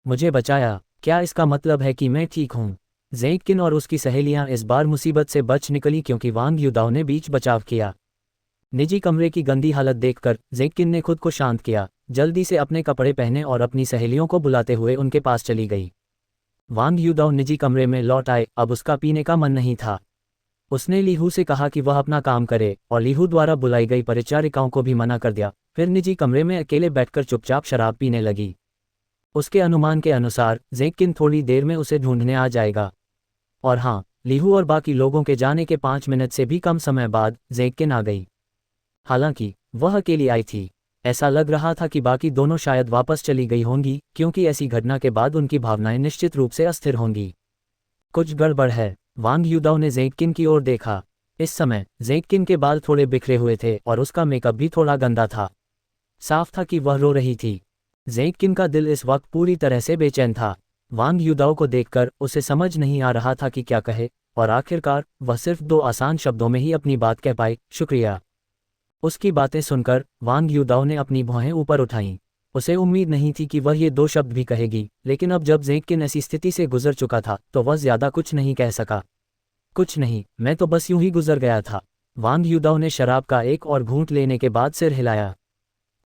मुझे बचाया? क्या इसका मतलब है कि मैं ठीक हूँ? ज़ेंगकिन और उसकी सहेलियां इस बार मुसीबत से बच निकली क्योंकि वांग युदाओ ने बीच बचाव किया। निजी कमरे की गंदी हालत देखकर ज़ेंगकिन ने खुद को शांत किया, जल्दी से अपने कपड़े पहने और अपनी सहेलियों को बुलाते हुए उनके पास चली गई। वांग युदाओ निजी कमरे में लौट आए। अब उसका पीने का मन नहीं था। उसने लीहू से कहा कि वह अपना काम करे और लीहू द्वारा बुलाई गई परिचारिकाओं को भी मना कर दिया। फिर निजी कमरे में अकेले बैठकर चुपचाप शराब पीने लगी। उसके अनुमान के अनुसार ज़ेंगकिन थोड़ी देर में उसे ढूंढने आ जाएगा। और हाँ, लीहू और बाकी लोगों के जाने के 5 मिनट से भी कम समय बाद ज़ेंगकिन आ गई। हालांकि वह अकेली आई थी। ऐसा लग रहा था कि बाकी दोनों शायद वापस चली गई होंगी, क्योंकि ऐसी घटना के बाद उनकी भावनाएं निश्चित रूप से अस्थिर होंगी। कुछ गड़बड़ है। वांग यूदाओ ने ज़ेइक्किन की ओर देखा। इस समय ज़ेइक्किन के बाल थोड़े बिखरे हुए थे और उसका मेकअप भी थोड़ा गंदा था। साफ था कि वह रो रही थी। ज़ेइक्किन का दिल इस वक्त पूरी तरह से बेचैन था। वांग यूदाओ को देखकर उसे समझ नहीं आ रहा था कि क्या कहे, और आखिरकार वह सिर्फ 2 आसान शब्दों में ही अपनी बात कह पाई, शुक्रिया। उसकी बातें सुनकर वांग यूदाओ ने अपनी भौहें ऊपर उठाईं। उसे उम्मीद नहीं थी कि वह ये 2 शब्द भी कहेगी, लेकिन अब जब ज़ेइक्किन ऐसी स्थिति से गुजर चुका था तो वह ज़्यादा कुछ नहीं कह सका। कुछ नहीं, मैं तो बस यूं ही गुजर गया था। वांग यूदाओ ने शराब का एक और घूंट लेने के बाद सिर हिलाया।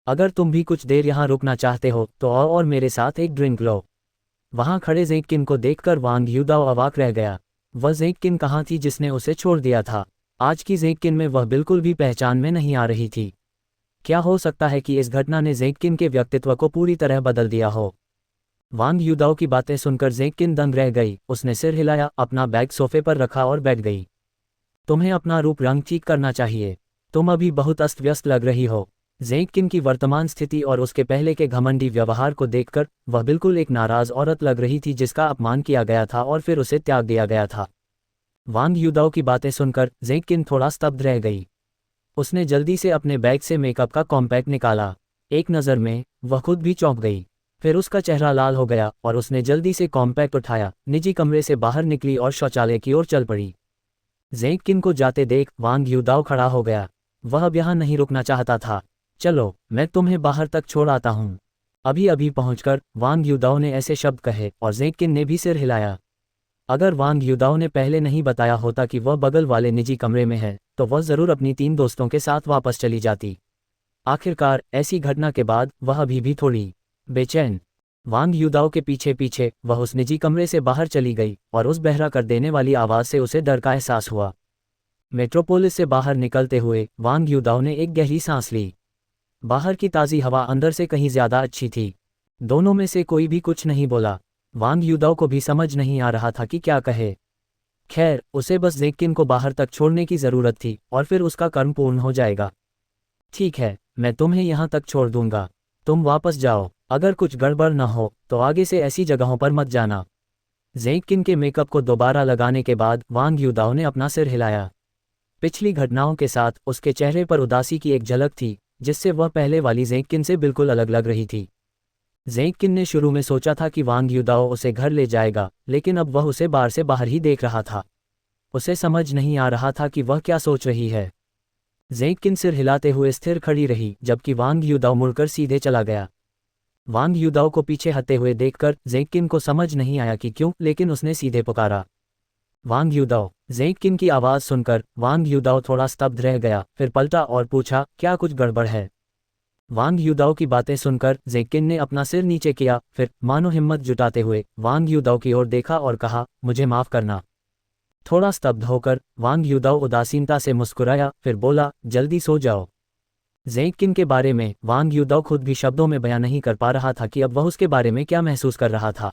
अगर तुम भी कुछ देर यहाँ रुकना चाहते हो तो आओ और मेरे साथ एक ड्रिंक लो। वहाँ खड़े ज़ेइक्किन को देखकर वांग यूदाओ अवाक रह गया। वह ज़ेइक्किन कहाँ थी जिसने उसे छोड़ दिया था? आज की ज़ेइक्किन में वह बिल्कुल भी पहचान में नहीं आ रही थी। क्या हो सकता है कि इस घटना ने ज़ेइक्किन के व्यक्तित्व को पूरी तरह बदल दिया हो? वांग यूदाओ की बातें सुनकर ज़ेइक्किन दंग रह गई। उसने सिर हिलाया, अपना बैग सोफे पर रखा और बैठ गई। तुम्हें अपना रूप रंग ठीक करना चाहिए। तुम अभी बहुत अस्त व्यस्त लग रही हो। ज़ेइक्किन की वर्तमान स्थिति और उसके पहले के घमंडी व्यवहार को देखकर वह बिल्कुल एक नाराज़ औरत लग रही थी जिसका अपमान किया गया था और फिर उसे त्याग दिया गया था। वांग यूदाओ की बातें सुनकर ज़ेइक्किन थोड़ा स्तब्ध रह गई। उसने जल्दी से अपने बैग से मेकअप का कॉम्पैक्ट निकाला। एक नज़र में वह खुद भी चौंक गई। फिर उसका चेहरा लाल हो गया और उसने जल्दी से कॉम्पैक्ट उठाया, निजी कमरे से बाहर निकली और शौचालय की ओर चल पड़ी। ज़ेइक्किन को जाते देख वांग यूदाओ खड़ा हो गया। वह अब यहाँ नहीं रुकना चाहता था। चलो, मैं तुम्हें बाहर तक छोड़ आता हूँ। अभी अभी पहुंचकर वांग यूदाओ ने ऐसे शब्द कहे और ज़ेइक्किन ने भी सिर हिलाया। अगर वांग यूदाओ ने पहले नहीं बताया होता कि वह बगल वाले निजी कमरे में है तो वह ज़रूर अपनी 3 दोस्तों के साथ वापस चली जाती। आखिरकार ऐसी घटना के बाद वह अभी भी थोड़ी बेचैन। वांग यूदाओ के पीछे पीछे वह उस निजी कमरे से बाहर चली गई और उस बहरा कर देने वाली आवाज़ से उसे डर का एहसास हुआ। मेट्रोपोलिस से बाहर निकलते हुए वांग यूदाओ ने एक गहरी सांस ली। बाहर की ताज़ी हवा अंदर से कहीं ज़्यादा अच्छी थी। दोनों में से कोई भी कुछ नहीं बोला। वांग यूदाओ को भी समझ नहीं आ रहा था कि क्या कहे। खैर, उसे बस ज़ेइक्किन को बाहर तक छोड़ने की ज़रूरत थी और फिर उसका कर्म पूर्ण हो जाएगा। ठीक है, मैं तुम्हें यहाँ तक छोड़ दूंगा। तुम वापस जाओ। अगर कुछ गड़बड़ न हो तो आगे से ऐसी जगहों पर मत जाना। ज़ेइक्किन के मेकअप को दोबारा लगाने के बाद वांग यूदाओ ने अपना सिर हिलाया। पिछली घटनाओं के साथ उसके चेहरे पर उदासी की एक झलक थी, जिससे वह पहले वाली ज़ेइक्किन से बिल्कुल अलग लग रही थी। ज़ेइक्किन ने शुरू में सोचा था कि वांग यूदाओ उसे घर ले जाएगा, लेकिन अब वह उसे बार से बाहर ही देख रहा था। उसे समझ नहीं आ रहा था कि वह क्या सोच रही है। ज़ेइक्किन सिर हिलाते हुए स्थिर खड़ी रही, जबकि वांग यूदाओ मुड़कर सीधे चला गया। वांग यूदाओ को पीछे हटते हुए देखकर ज़ेइक्किन को समझ नहीं आया कि क्यों, लेकिन उसने सीधे पुकारा, वांग यूदाओ। ज़ेइक्किन की आवाज़ सुनकर वांग यूदाओ थोड़ा स्तब्ध रह गया, फिर पलटा और पूछा, क्या कुछ गड़बड़ है? वांग यूदाओ की बातें सुनकर ज़ेइक्किन ने अपना सिर नीचे किया, फिर मानो हिम्मत जुटाते हुए वांग यूदाओ की ओर देखा और कहा, मुझे माफ़ करना। थोड़ा स्तब्ध होकर वांग यूदाओ उदासीनता से मुस्कुराया, फिर बोला, जल्दी सो जाओ। ज़ेइक्किन के बारे में वांग यूदाओ खुद भी शब्दों में बयां नहीं कर पा रहा था कि अब वह उसके बारे में क्या महसूस कर रहा था।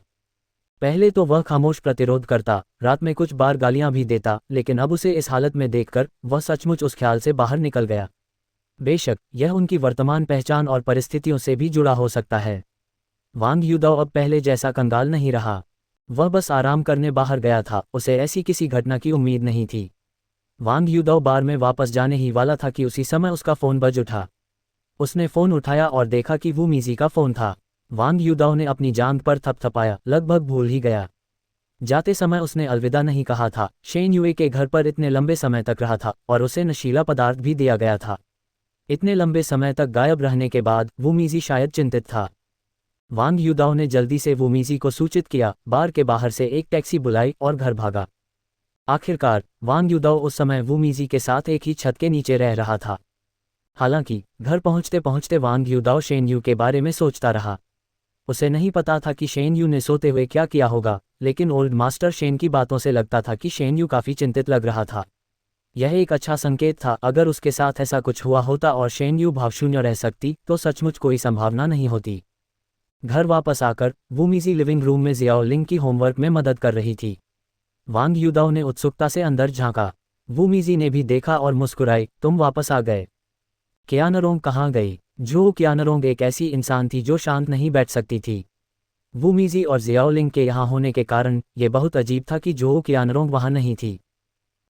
पहले तो वह खामोश प्रतिरोध करता, रात में कुछ बार गालियां भी देता, लेकिन अब उसे इस हालत में देखकर वह सचमुच उस ख्याल से बाहर निकल गया। बेशक यह उनकी वर्तमान पहचान और परिस्थितियों से भी जुड़ा हो सकता है। वांग यूदाओ अब पहले जैसा कंगाल नहीं रहा। वह बस आराम करने बाहर गया था, उसे ऐसी किसी घटना की उम्मीद नहीं थी। वांग यूदाओ बार में वापस जाने ही वाला था कि उसी समय उसका फ़ोन बज उठा। उसने फ़ोन उठाया और देखा कि वो मीज़ी का फ़ोन था। वांग यूदाओ ने अपनी जांघ पर थपथपाया, लगभग भूल ही गया। जाते समय उसने अलविदा नहीं कहा था। शेन युए के घर पर इतने लंबे समय तक रहा था और उसे नशीला पदार्थ भी दिया गया था। इतने लंबे समय तक गायब रहने के बाद वो मीज़ी शायद चिंतित था। वांग यूदाओ ने जल्दी से वो मीज़ी को सूचित किया, बार के बाहर से एक टैक्सी बुलाई और घर भागा। आखिरकार वांग यूदाओ उस समय वो मीज़ी के साथ एक ही छत के नीचे रह रहा था। हालांकि घर पहुंचते पहुंचते वांग यूदाओ शेन यू के बारे में सोचता रहा। उसे नहीं पता था कि शेन यू ने सोते हुए क्या किया होगा, लेकिन ओल्ड मास्टर शेन की बातों से लगता था कि शेन यू काफ़ी चिंतित लग रहा था। यह एक अच्छा संकेत था। अगर उसके साथ ऐसा कुछ हुआ होता और शेन यू भावशून्य रह सकती तो सचमुच कोई संभावना नहीं होती। घर वापस आकर वो मीज़ी लिविंग रूम में जियाओ लिंग की होमवर्क में मदद कर रही थी। वांग यूदाओ ने उत्सुकता से अंदर झांका। वो मीज़ी ने भी देखा और मुस्कुराई, तुम वापस आ गए। कियानरोंग कहाँ गई? झू क्यानरोंग एक ऐसी इंसान थी जो शांत नहीं बैठ सकती थी। वू मीजी और जियाओलिंग के यहाँ होने के कारण ये बहुत अजीब था कि झू क्यानरोंग वहाँ नहीं थी।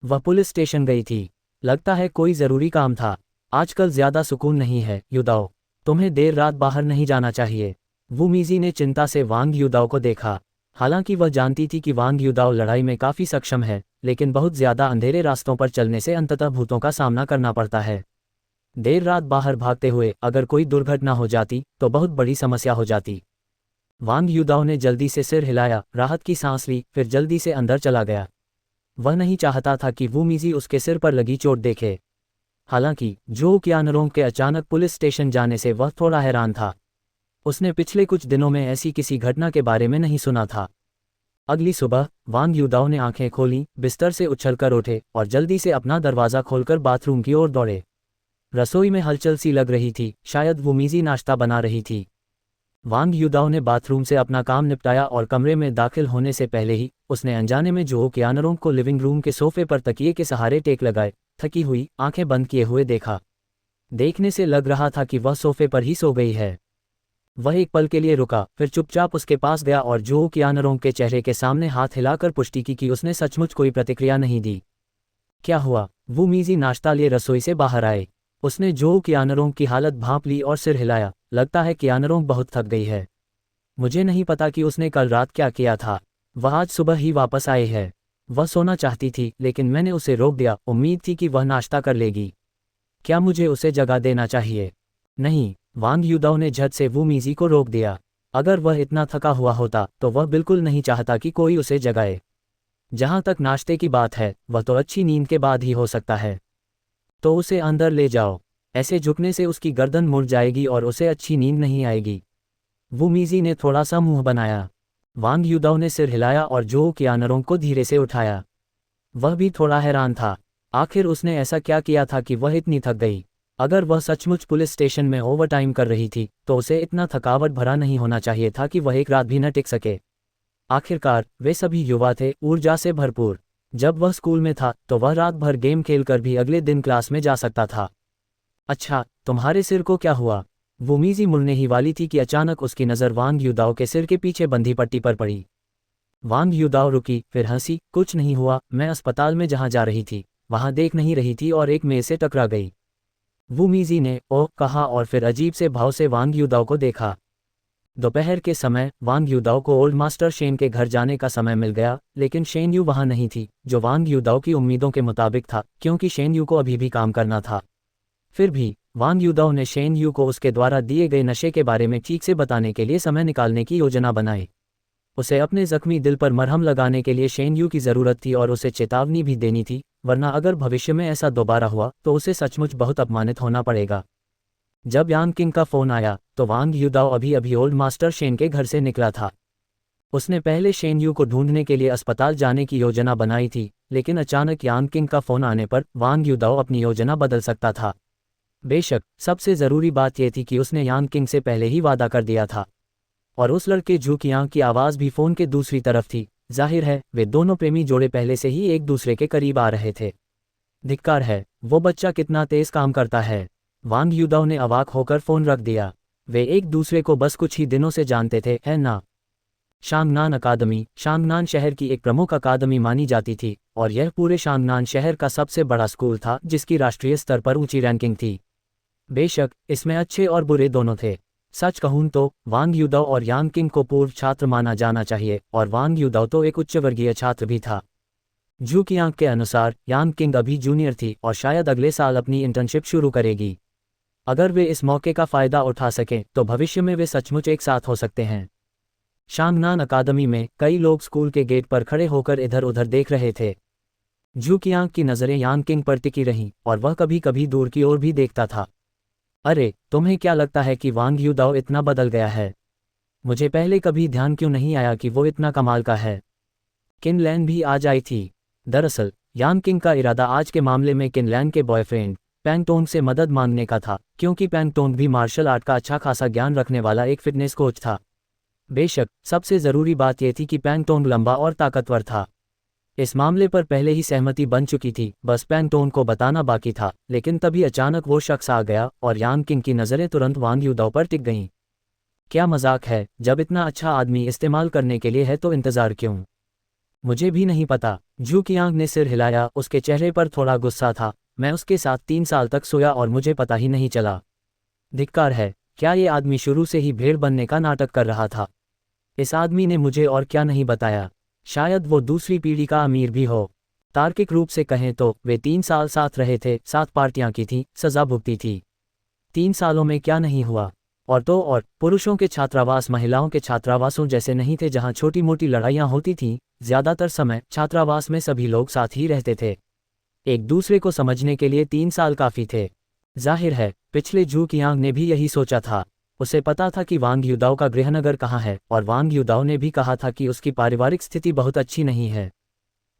वह पुलिस स्टेशन गई थी। लगता है कोई ज़रूरी काम था। आजकल ज़्यादा सुकून नहीं है युदाओ, तुम्हें देर रात बाहर नहीं जाना चाहिए। वू मीजी ने चिंता से वांग युदाओ को देखा। हालांकि वह जानती थी कि वांग युदाओ लड़ाई में काफ़ी सक्षम है, लेकिन बहुत ज़्यादा अंधेरे रास्तों पर चलने से अंततः भूतों का सामना करना पड़ता है। देर रात बाहर भागते हुए अगर कोई दुर्घटना हो जाती तो बहुत बड़ी समस्या हो जाती। वांग युदाओ ने जल्दी से सिर हिलाया, राहत की सांस ली, फिर जल्दी से अंदर चला गया। वह नहीं चाहता था कि वू मीजी उसके सिर पर लगी चोट देखे। हालांकि झू क्यानरोंग के अचानक पुलिस स्टेशन जाने से वह थोड़ा हैरान था। उसने पिछले कुछ दिनों में ऐसी किसी घटना के बारे में नहीं सुना था। अगली सुबह वांग युदाओ ने आंखें खोलीं, बिस्तर से उछलकर उठे और जल्दी से अपना दरवाज़ा खोलकर बाथरूम की ओर दौड़े। रसोई में हलचल सी लग रही थी, शायद वू मीजी नाश्ता बना रही थी। वांग युदाओ ने बाथरूम से अपना काम निपटाया और कमरे में दाखिल होने से पहले ही उसने अनजाने में झू क्यानरोंग को लिविंग रूम के सोफे पर तकिए के सहारे टेक लगाए, थकी हुई आंखें बंद किए हुए देखा। देखने से लग रहा था कि वह सोफे पर ही सो गई है। वह एक पल के लिए रुका, फिर चुपचाप उसके पास गया और झू क्यानरोंग के चेहरे के सामने हाथ हिलाकर पुष्टि की कि उसने सचमुच कोई प्रतिक्रिया नहीं दी। क्या हुआ? वू मीजी नाश्ता लिए रसोई से बाहर आए। उसने झू क्यानरोंग की हालत भांप ली और सिर हिलाया। लगता है क्यानरोंग बहुत थक गई है। मुझे नहीं पता कि उसने कल रात क्या किया था। वह आज सुबह ही वापस आई है। वह सोना चाहती थी लेकिन मैंने उसे रोक दिया। उम्मीद थी कि वह नाश्ता कर लेगी। क्या मुझे उसे जगा देना चाहिए? नहीं, वांग युदाओ ने झट से वू मीजी को रोक दिया। अगर वह इतना थका हुआ होता तो वह बिल्कुल नहीं चाहता कि कोई उसे जगाए। जहां तक नाश्ते की बात है, वह तो अच्छी नींद के बाद ही हो सकता है। तो उसे अंदर ले जाओ। ऐसे झुकने से उसकी गर्दन मुड़ जाएगी और उसे अच्छी नींद नहीं आएगी। वू मीजी ने थोड़ा सा मुंह बनाया। वांग युदाओ ने सिर हिलाया और झू क्यानरोंग को धीरे से उठाया। वह भी थोड़ा हैरान था। आखिर उसने ऐसा क्या किया था कि वह इतनी थक गई? अगर वह सचमुच पुलिस स्टेशन में ओवरटाइम कर रही थी तो उसे इतना थकावट भरा नहीं होना चाहिए था कि वह एक रात भी न टिक सके। आखिरकार वे सभी युवा थे, ऊर्जा से भरपूर। जब वह स्कूल में था तो वह रात भर गेम खेलकर भी अगले दिन क्लास में जा सकता था। अच्छा, तुम्हारे सिर को क्या हुआ? वो मीजी मुड़ने ही वाली थी कि अचानक उसकी नज़र वांग युदाओ के सिर के पीछे बंधी पट्टी पर पड़ी। वांग युदाओ रुकी, फिर हंसी। कुछ नहीं हुआ, मैं अस्पताल में जहाँ जा रही थी वहाँ देख नहीं रही थी और एक मेज से टकरा गई। वू मीजी ने ओह कहा और फिर अजीब से भाव से वांग युदाओ को देखा। दोपहर के समय वांग युदाओ को ओल्ड मास्टर शेन के घर जाने का समय मिल गया, लेकिन शेन यू वहाँ नहीं थी, जो वांग युदाओ की उम्मीदों के मुताबिक था, क्योंकि शेन यू को अभी भी काम करना था। फिर भी वांग युदाओ ने शेन यू को उसके द्वारा दिए गए नशे के बारे में ठीक से बताने के लिए समय निकालने की योजना बनाई। उसे अपने जख्मी दिल पर मरहम लगाने के लिए शेन यू की ज़रूरत थी और उसे चेतावनी भी देनी थी, वरना अगर भविष्य में ऐसा दोबारा हुआ तो उसे सचमुच बहुत अपमानित होना पड़ेगा। जब यांग किंग का फ़ोन आया तो वांग युदाओ अभी अभी ओल्ड मास्टर शेन के घर से निकला था। उसने पहले शेन यू को ढूंढने के लिए अस्पताल जाने की योजना बनाई थी, लेकिन अचानक यांग किंग का फ़ोन आने पर वांग युदाओ अपनी योजना बदल सकता था। बेशक सबसे ज़रूरी बात यह थी कि उसने यांग किंग से पहले ही वादा कर दिया था, और उस लड़के झू कियांग की आवाज़ भी फ़ोन के दूसरी तरफ थी। जाहिर है वे दोनों प्रेमी जोड़े पहले से ही एक दूसरे के करीब आ रहे थे। धिक्कार है, वो बच्चा कितना तेज़ काम करता है। वांग युदाओ ने अवाक होकर फ़ोन रख दिया। वे एक दूसरे को बस कुछ ही दिनों से जानते थे, है ना? शांगनान अकादमी शांगनान शहर की एक प्रमुख अकादमी मानी जाती थी, और यह पूरे शांगनान शहर का सबसे बड़ा स्कूल था जिसकी राष्ट्रीय स्तर पर ऊंची रैंकिंग थी। बेशक इसमें अच्छे और बुरे दोनों थे। सच कहूं तो वांग युदाओ और यांग किंग को पूर्व छात्र माना जाना चाहिए, और वांग युदाओ तो एक उच्च वर्गीय छात्र भी था। झू कियांग के अनुसार यांग किंग अभी जूनियर थी और शायद अगले साल अपनी इंटर्नशिप शुरू करेगी। अगर वे इस मौके का फ़ायदा उठा सकें तो भविष्य में वे सचमुच एक साथ हो सकते हैं। शांगनान अकादमी में कई लोग स्कूल के गेट पर खड़े होकर इधर उधर देख रहे थे। झू कियांग की नज़रें यांग किंग पर टिकी रहीं और वह कभी कभी दूर की ओर भी देखता था। अरे, तुम्हें क्या लगता है कि वांग युदाओ इतना बदल गया है? मुझे पहले कभी ध्यान क्यों नहीं आया कि वो इतना कमाल का है। किनलैन भी आज आई थी। दरअसल यांग किंग का इरादा आज के मामले में किनलैन के बॉयफ्रेंड पैंगटोंग से मदद मांगने का था, क्योंकि पैंगटोंग भी मार्शल आर्ट का अच्छा खासा ज्ञान रखने वाला एक फिटनेस कोच था। बेशक सबसे ज़रूरी बात यह थी कि पैंगटोंग लंबा और ताकतवर था। इस मामले पर पहले ही सहमति बन चुकी थी, बस पैंगटोन को बताना बाकी था। लेकिन तभी अचानक वो शख्स आ गया और यान किंग की नज़रें तुरंत वांग युदाओ पर टिक गईं। क्या मजाक है, जब इतना अच्छा आदमी इस्तेमाल करने के लिए है तो इंतज़ार क्यों? मुझे भी नहीं पता। जू कियांग ने सिर हिलाया, उसके चेहरे पर थोड़ा गुस्सा था। मैं उसके साथ 3 साल तक सोया और मुझे पता ही नहीं चला। धिक्कार है, क्या ये आदमी शुरू से ही भेड़ बनने का नाटक कर रहा था? इस आदमी ने मुझे और क्या नहीं बताया? शायद वो दूसरी पीढ़ी का अमीर भी हो। तार्किक रूप से कहें तो वे 3 साल साथ रहे थे, 7 पार्टियां की थी, सजा भुगती थी। 3 सालों में क्या नहीं हुआ? और तो और पुरुषों के छात्रावास महिलाओं के छात्रावासों जैसे नहीं थे जहां छोटी मोटी लड़ाइयां होती थीं। ज्यादातर समय छात्रावास में सभी लोग साथ ही रहते थे। एक दूसरे को समझने के लिए 3 साल काफी थे। जाहिर है पिछले जू कियांग ने भी यही सोचा था। उसे पता था कि वांग युदाओ का गृहनगर कहाँ है, और वांग युदाओ ने भी कहा था कि उसकी पारिवारिक स्थिति बहुत अच्छी नहीं है।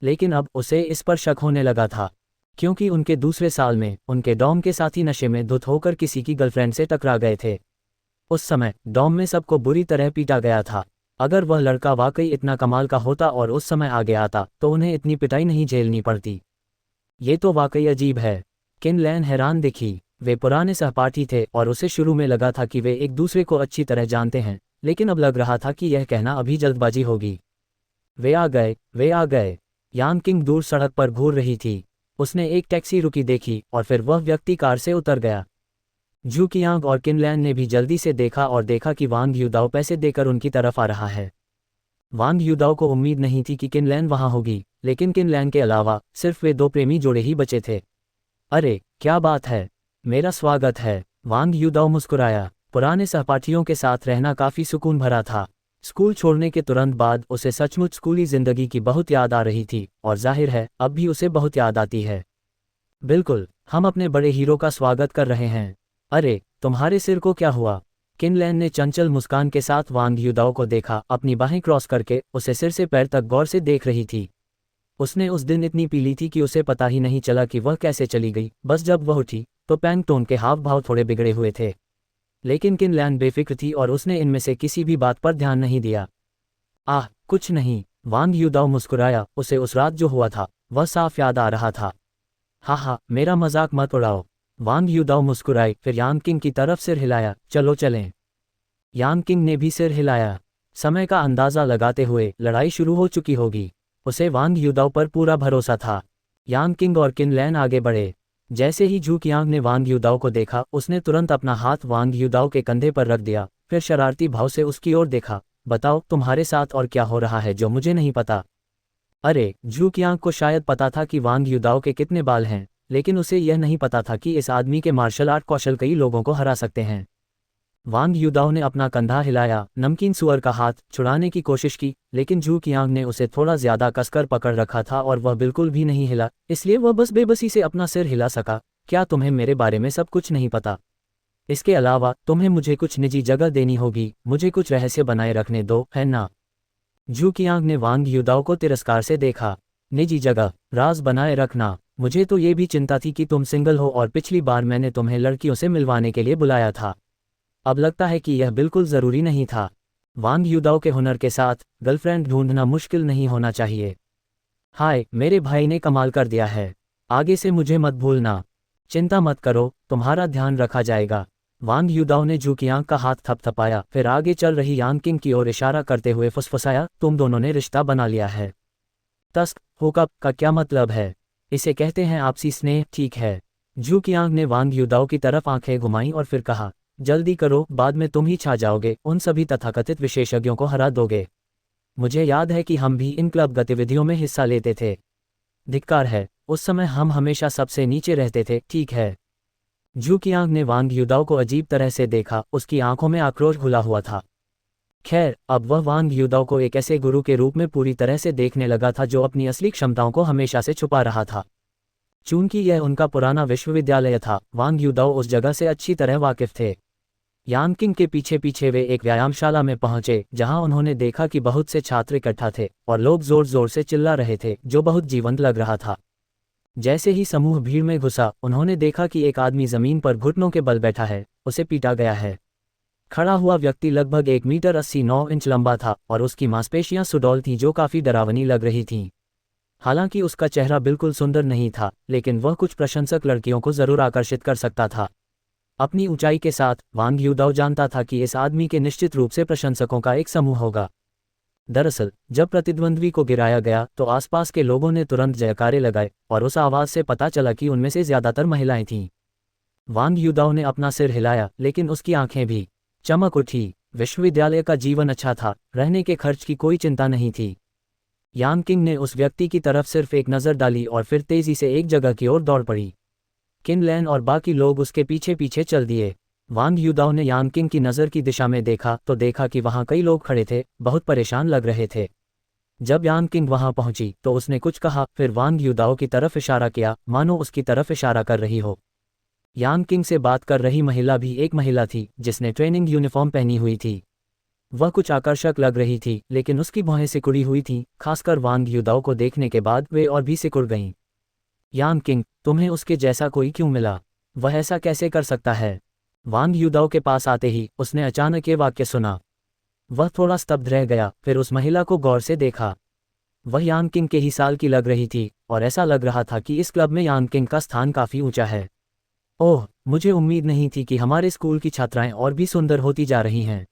लेकिन अब उसे इस पर शक होने लगा था, क्योंकि उनके दूसरे साल में उनके डॉम के साथी नशे में धुत होकर किसी की गर्लफ्रेंड से टकरा गए थे। उस समय डॉम में सबको बुरी तरह पीटा गया था। अगर वह लड़का वाकई इतना कमाल का होता और उस समय आगे आता तो उन्हें इतनी पिटाई नहीं झेलनी पड़ती। ये तो वाकई अजीब है। किन लैन हैरान दिखी। वे पुराने सहपाठी थे और उसे शुरू में लगा था कि वे एक दूसरे को अच्छी तरह जानते हैं, लेकिन अब लग रहा था कि यह कहना अभी जल्दबाजी होगी। वे आ गए, वे आ गए। यान किंग दूर सड़क पर घूर रही थी। उसने एक टैक्सी रुकी देखी और फिर वह व्यक्ति कार से उतर गया। जू कियांग और किनलैन ने भी जल्दी से देखा और देखा कि वांग युदाओ पैसे देकर उनकी तरफ आ रहा है। वांग युदाओ को उम्मीद नहीं थी कि किनलैन वहां होगी, लेकिन किनलैन के अलावा सिर्फ वे 2 प्रेमी जोड़े ही बचे थे। अरे क्या बात है, मेरा स्वागत है। वांग युदाओ मुस्कुराया। पुराने सहपाठियों के साथ रहना काफी सुकून भरा था। स्कूल छोड़ने के तुरंत बाद उसे सचमुच स्कूली जिंदगी की बहुत याद आ रही थी, और जाहिर है अब भी उसे बहुत याद आती है। बिल्कुल, हम अपने बड़े हीरो का स्वागत कर रहे हैं। अरे तुम्हारे सिर को क्या हुआ? किनलैन ने चंचल मुस्कान के साथ वांग युदाओ को देखा, अपनी बाहें क्रॉस करके उसे सिर से पैर तक गौर से देख रही थी। उसने उस दिन इतनी पी ली थी कि उसे पता ही नहीं चला कि वह कैसे चली गई। बस जब वह उठी तो पैंगटोन के हाव भाव थोड़े बिगड़े हुए थे, लेकिन किनलैन बेफिक्र थी और उसने इनमें से किसी भी बात पर ध्यान नहीं दिया। आह कुछ नहीं, वांग युदाओ मुस्कुराया। उसे उस रात जो हुआ था वह साफ याद आ रहा था। हा मेरा मजाक मत उड़ाओ। वांग युदाओ मुस्कुराई, फिर यान किंग की तरफ सिर हिलाया। चलो चलें। यान किंग ने भी सिर हिलाया, समय का अंदाजा लगाते हुए लड़ाई शुरू हो चुकी होगी। उसे वांग युदाओ पर पूरा भरोसा था। यान किंग और किनलैन आगे बढ़े। जैसे ही जू कियांग ने वांग युदाओ को देखा, उसने तुरंत अपना हाथ वांग युदाओ के कंधे पर रख दिया, फिर शरारती भाव से उसकी ओर देखा। बताओ तुम्हारे साथ और क्या हो रहा है जो मुझे नहीं पता? अरे जू कियांग को शायद पता था कि वांग युदाओ के कितने बाल हैं, लेकिन उसे यह नहीं पता था कि इस आदमी के मार्शल आर्ट कौशल कई लोगों को हरा सकते हैं। वांग युदाओ ने अपना कंधा हिलाया, नमकीन सुअर का हाथ छुड़ाने की कोशिश की, लेकिन जू कियांग ने उसे थोड़ा ज्यादा कसकर पकड़ रखा था और वह बिल्कुल भी नहीं हिला, इसलिए वह बस बेबसी से अपना सिर हिला सका। क्या तुम्हें मेरे बारे में सब कुछ नहीं पता? इसके अलावा तुम्हें मुझे कुछ निजी जगह देनी होगी, मुझे कुछ रहस्य बनाए रखने दो, है ना? जू कियांग ने वांग युदाओ को तिरस्कार से देखा। निजी जगह, राज बनाए रखना? मुझे तो ये भी चिंता थी कि तुम सिंगल हो और पिछली बार मैंने तुम्हें लड़कियों से मिलवाने के लिए बुलाया था। अब लगता है कि यह बिल्कुल जरूरी नहीं था। वांग युदाओ के हुनर के साथ गर्लफ्रेंड ढूंढना मुश्किल नहीं होना चाहिए। हाय, मेरे भाई ने कमाल कर दिया है। आगे से मुझे मत भूलना। चिंता मत करो, तुम्हारा ध्यान रखा जाएगा। वांग युदाओ ने जू कियांग का हाथ थपथपाया, फिर आगे चल रही यान किंग की ओर इशारा करते हुए फुसफुसाया, तुम दोनों ने रिश्ता बना लिया है। तस्क हुकअप का क्या मतलब है? इसे कहते हैं आपसी स्नेह, ठीक है? जू कियांग ने वांग युदाओ की तरफ आंखें घुमाईं और फिर कहा, जल्दी करो, बाद में तुम ही छा जाओगे, उन सभी तथाकथित विशेषज्ञों को हरा दोगे। मुझे याद है कि हम भी इन क्लब गतिविधियों में हिस्सा लेते थे। धिक्कार है, उस समय हम हमेशा सबसे नीचे रहते थे, ठीक है? जू कियांग ने वांग युदाओ को अजीब तरह से देखा, उसकी आंखों में आक्रोश घुला हुआ था। खैर, अब वह वांग युदाओ को एक ऐसे गुरु के रूप में पूरी तरह से देखने लगा था जो अपनी असली क्षमताओं को हमेशा से छुपा रहा था। चूंकि यह उनका पुराना विश्वविद्यालय था, वांग युदाओ उस जगह से अच्छी तरह वाकिफ थे। यान किंग के पीछे पीछे वे एक व्यायामशाला में पहुंचे, जहां उन्होंने देखा कि बहुत से छात्र इकट्ठा थे और लोग जोर जोर से चिल्ला रहे थे, जो बहुत जीवंत लग रहा था। जैसे ही समूह भीड़ में घुसा, उन्होंने देखा कि एक आदमी जमीन पर घुटनों के बल बैठा है, उसे पीटा गया है। खड़ा हुआ व्यक्ति लगभग 1 मीटर 89 इंच लंबा था और उसकी मांसपेशियां सुडौल थीं जो काफी डरावनी लग रही थीं। हालांकि उसका चेहरा बिल्कुल सुंदर नहीं था, लेकिन वह कुछ प्रशंसक लड़कियों को जरूर आकर्षित कर सकता था। अपनी ऊंचाई के साथ वांग युदाओ जानता था कि इस आदमी के निश्चित रूप से प्रशंसकों का एक समूह होगा। दरअसल जब प्रतिद्वंद्वी को गिराया गया तो आसपास के लोगों ने तुरंत जयकारे लगाए और उस आवाज से पता चला कि उनमें से ज्यादातर महिलाएं थीं। वांग युदाओ ने अपना सिर हिलाया, लेकिन उसकी आंखें भी चमक उठी। विश्वविद्यालय का जीवन अच्छा था, रहने के खर्च की कोई चिंता नहीं थी। यान किंग ने उस व्यक्ति की तरफ सिर्फ एक नज़र डाली और फिर तेजी से एक जगह की ओर दौड़ पड़ी। किनलैन और बाकी लोग उसके पीछे पीछे चल दिए। वांग युदाओ ने यान किंग की नज़र की दिशा में देखा तो देखा कि वहां कई लोग खड़े थे, बहुत परेशान लग रहे थे। जब यान किंग वहां पहुंची तो उसने कुछ कहा, फिर वांग युदाओ की तरफ इशारा किया, मानो उसकी तरफ इशारा कर रही हो। यान किंग से बात कर रही महिला भी एक महिला थी जिसने ट्रेनिंग यूनिफॉर्म पहनी हुई थी। वह कुछ आकर्षक लग रही थी, लेकिन उसकी भौहें सिकुड़ी हुई थीं, खासकर वांग युदाओ को देखने के बाद वे और भी सिकुड़ गईं। यान किंग, तुम्हें उसके जैसा कोई क्यों मिला? वह ऐसा कैसे कर सकता है? वांग युदाओ के पास आते ही उसने अचानक ये वाक्य सुना। वह थोड़ा स्तब्ध रह गया, फिर उस महिला को गौर से देखा। वह यान किंग के ही साल की लग रही थी और ऐसा लग रहा था कि इस क्लब में यान किंग का स्थान काफी ऊंचा है। ओह, मुझे उम्मीद नहीं थी कि हमारे स्कूल की छात्राएं और भी सुंदर होती जा रही हैं।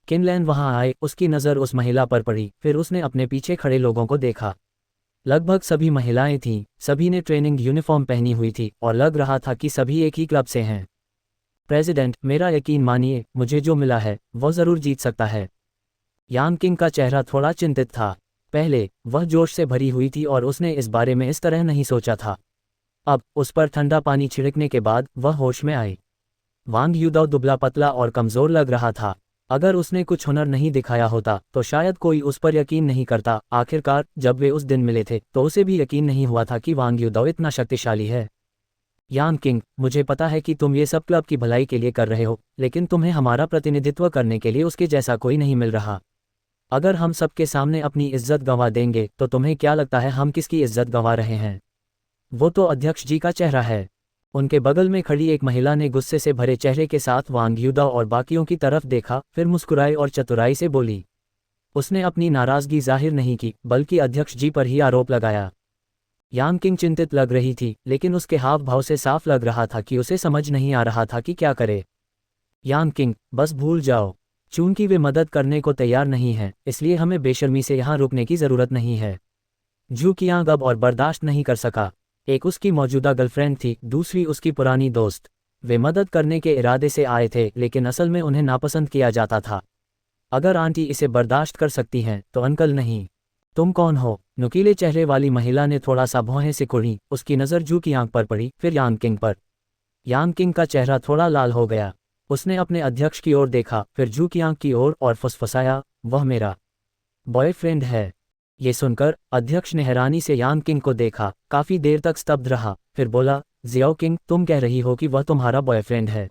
किनलैन वहां आए, उसकी नज़र उस महिला पर पड़ी, फिर उसने अपने पीछे खड़े लोगों को देखा। लगभग सभी महिलाएं थीं, सभी ने ट्रेनिंग यूनिफॉर्म पहनी हुई थी और लग रहा था कि सभी एक ही क्लब से हैं। प्रेसिडेंट, मेरा यकीन मानिए, मुझे जो मिला है वह जरूर जीत सकता है। यान किंग का चेहरा थोड़ा चिंतित था। पहले वह जोश से भरी हुई थी और उसने इस बारे में इस तरह नहीं सोचा था। अब उस पर ठंडा पानी छिड़कने के बाद वह होश में आई। वांग युदाओ दुबला पतला और कमजोर लग रहा था। अगर उसने कुछ हुनर नहीं दिखाया होता तो शायद कोई उस पर यकीन नहीं करता। आखिरकार जब वे उस दिन मिले थे तो उसे भी यकीन नहीं हुआ था कि वांग युदाओ इतना शक्तिशाली है। यान किंग, मुझे पता है कि तुम ये सब क्लब की भलाई के लिए कर रहे हो, लेकिन तुम्हें हमारा प्रतिनिधित्व करने के लिए उसके जैसा कोई नहीं मिल रहा। अगर हम सबके सामने अपनी इज्जत गंवा देंगे तो तुम्हें क्या लगता है हम किसकी इज्जत गंवा रहे हैं? वो तो अध्यक्ष जी का चेहरा है। उनके बगल में खड़ी एक महिला ने गुस्से से भरे चेहरे के साथ वांग युदाओ और बाकियों की तरफ देखा, फिर मुस्कुराई और चतुराई से बोली। उसने अपनी नाराजगी जाहिर नहीं की, बल्कि अध्यक्ष जी पर ही आरोप लगाया। यान किंग चिंतित लग रही थी, लेकिन उसके हाव भाव से साफ लग रहा था कि उसे समझ नहीं आ रहा था कि क्या करे। यान किंग, बस भूल जाओ। चूंकि वे मदद करने को तैयार नहीं हैं, इसलिए हमें बेशर्मी से यहाँ रुकने की जरूरत नहीं है। जू कियांग अब और बर्दाश्त नहीं कर सका। एक उसकी मौजूदा गर्लफ्रेंड थी, दूसरी उसकी पुरानी दोस्त। वे मदद करने के इरादे से आए थे, लेकिन असल में उन्हें नापसंद किया जाता था। अगर आंटी इसे बर्दाश्त कर सकती हैं तो अंकल नहीं। तुम कौन हो? नुकीले चेहरे वाली महिला ने थोड़ा सा भौहें सिकुड़ी। उसकी नज़र जू की आंख पर पड़ी, फिर यान किंग पर। यान किंग का चेहरा थोड़ा लाल हो गया। उसने अपने अध्यक्ष की ओर देखा, फिर जू की आंख की ओर और फुसफुसाया, वह मेरा बॉयफ्रेंड है। ये सुनकर अध्यक्ष ने हैरानी से यान किंग को देखा, काफी देर तक स्तब्ध रहा, फिर बोला, जियाओ किंग, तुम कह रही हो कि वह तुम्हारा बॉयफ्रेंड है?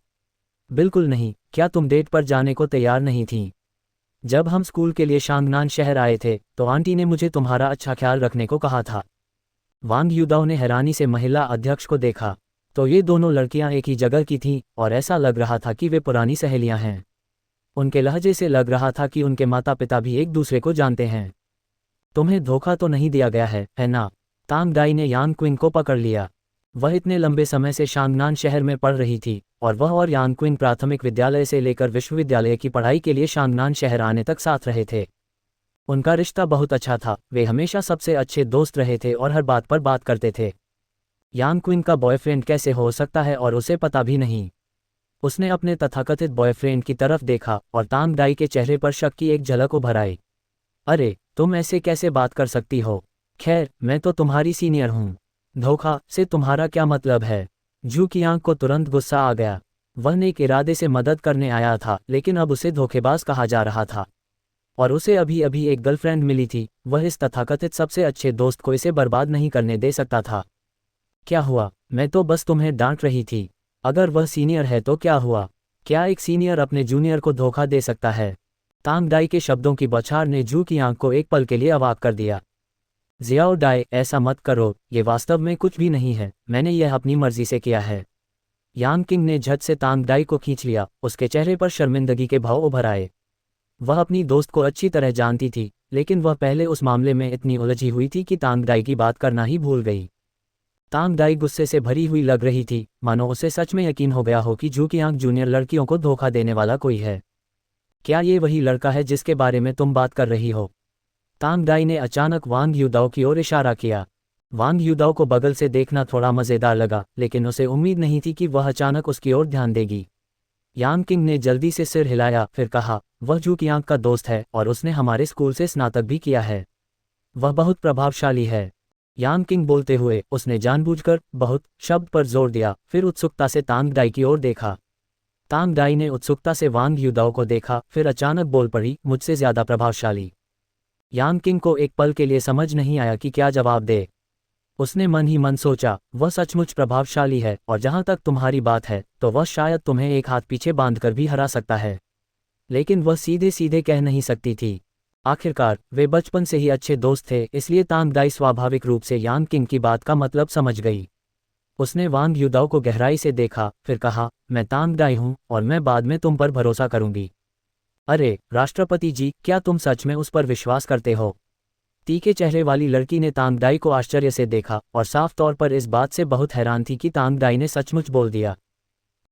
बिल्कुल नहीं। क्या तुम डेट पर जाने को तैयार नहीं थीं? जब हम स्कूल के लिए शांगनान शहर आए थे तो आंटी ने मुझे तुम्हारा अच्छा ख्याल रखने को कहा था। वांग युदाओ ने हैरानी से महिला अध्यक्ष को देखा। तो ये दोनों लड़कियां एक ही जगह की थीं और ऐसा लग रहा था कि वे पुरानी सहेलियां हैं। उनके लहजे से लग रहा था कि उनके माता पिता भी एक दूसरे को जानते हैं। तुम्हें धोखा तो नहीं दिया गया है ना? तांग डाई ने यान क्विंग को पकड़ लिया। वह इतने लंबे समय से शांगनान शहर में पढ़ रही थी और वह और यान क्विंग प्राथमिक विद्यालय से लेकर विश्वविद्यालय की पढ़ाई के लिए शांगनान शहर आने तक साथ रहे थे। उनका रिश्ता बहुत अच्छा था, वे हमेशा सबसे अच्छे दोस्त रहे थे और हर बात पर बात करते थे। यान क्विंग का बॉयफ्रेंड कैसे हो सकता है और उसे पता भी नहीं? उसने अपने तथाकथित बॉयफ्रेंड की तरफ देखा और तांग डाई के चेहरे पर शक की एक झलक उभर आई। अरे, तुम ऐसे कैसे बात कर सकती हो? खैर, मैं तो तुम्हारी सीनियर हूँ। धोखा से तुम्हारा क्या मतलब है? जू की आंख को तुरंत गुस्सा आ गया। वह नेक इरादे से मदद करने आया था, लेकिन अब उसे धोखेबाज कहा जा रहा था। और उसे अभी अभी एक गर्लफ्रेंड मिली थी, वह इस तथाकथित सबसे अच्छे दोस्त को इसे बर्बाद नहीं करने दे सकता था। क्या हुआ? मैं तो बस तुम्हें डांट रही थी। अगर वह सीनियर है तो क्या हुआ? क्या एक सीनियर अपने जूनियर को धोखा दे सकता है? तांग डाई के शब्दों की बौछार ने जू की आंख को एक पल के लिए अवाक कर दिया। जियाओ डाई, ऐसा मत करो, ये वास्तव में कुछ भी नहीं है, मैंने यह अपनी मर्जी से किया है। यान किंग ने झट से तांग डाई को खींच लिया, उसके चेहरे पर शर्मिंदगी के भाव उभर आए। वह अपनी दोस्त को अच्छी तरह जानती थी, लेकिन वह पहले उस मामले में इतनी उलझी हुई थी कि तांग दाई की बात करना ही भूल गई। तांग दाई गुस्से से भरी हुई लग रही थी, मानो उसे सच में यकीन हो गया हो कि जू कियांग जूनियर लड़कियों को धोखा देने वाला कोई है। क्या ये वही लड़का है जिसके बारे में तुम बात कर रही हो? तांग दाई ने अचानक वांग युदाओ की ओर इशारा किया। वांग युदाओ को बगल से देखना थोड़ा मज़ेदार लगा, लेकिन उसे उम्मीद नहीं थी कि वह अचानक उसकी ओर ध्यान देगी। यांग किंग ने जल्दी से सिर हिलाया, फिर कहा, वह जू कियांग का दोस्त है और उसने हमारे स्कूल से स्नातक भी किया है। वह बहुत प्रभावशाली है। यांग किंग बोलते हुए उसने जानबूझकर बहुत शब्द पर जोर दिया, फिर उत्सुकता से तांग दाई की ओर देखा। तांग दाई ने उत्सुकता से वांग युदाओ को देखा, फिर अचानक बोल पड़ी, मुझसे ज्यादा प्रभावशाली। यांग किंग को एक पल के लिए समझ नहीं आया कि क्या जवाब दे। उसने मन ही मन सोचा, वह सचमुच प्रभावशाली है, और जहां तक तुम्हारी बात है तो वह शायद तुम्हें एक हाथ पीछे बांधकर भी हरा सकता है। लेकिन वह सीधे सीधे कह नहीं सकती थी। आखिरकार वे बचपन से ही अच्छे दोस्त थे, इसलिए तांग दाई स्वाभाविक रूप से यांग किंग की बात का मतलब समझ गई। उसने वांग युदाओ को गहराई से देखा, फिर कहा, मैं तांग दाई हूं और मैं बाद में तुम पर भरोसा करूंगी। अरे राष्ट्रपति जी, क्या तुम सच में उस पर विश्वास करते हो? तीखे चेहरे वाली लड़की ने तांग दाई को आश्चर्य से देखा और साफ तौर पर इस बात से बहुत हैरान थी कि तांग दाई ने सचमुच बोल दिया।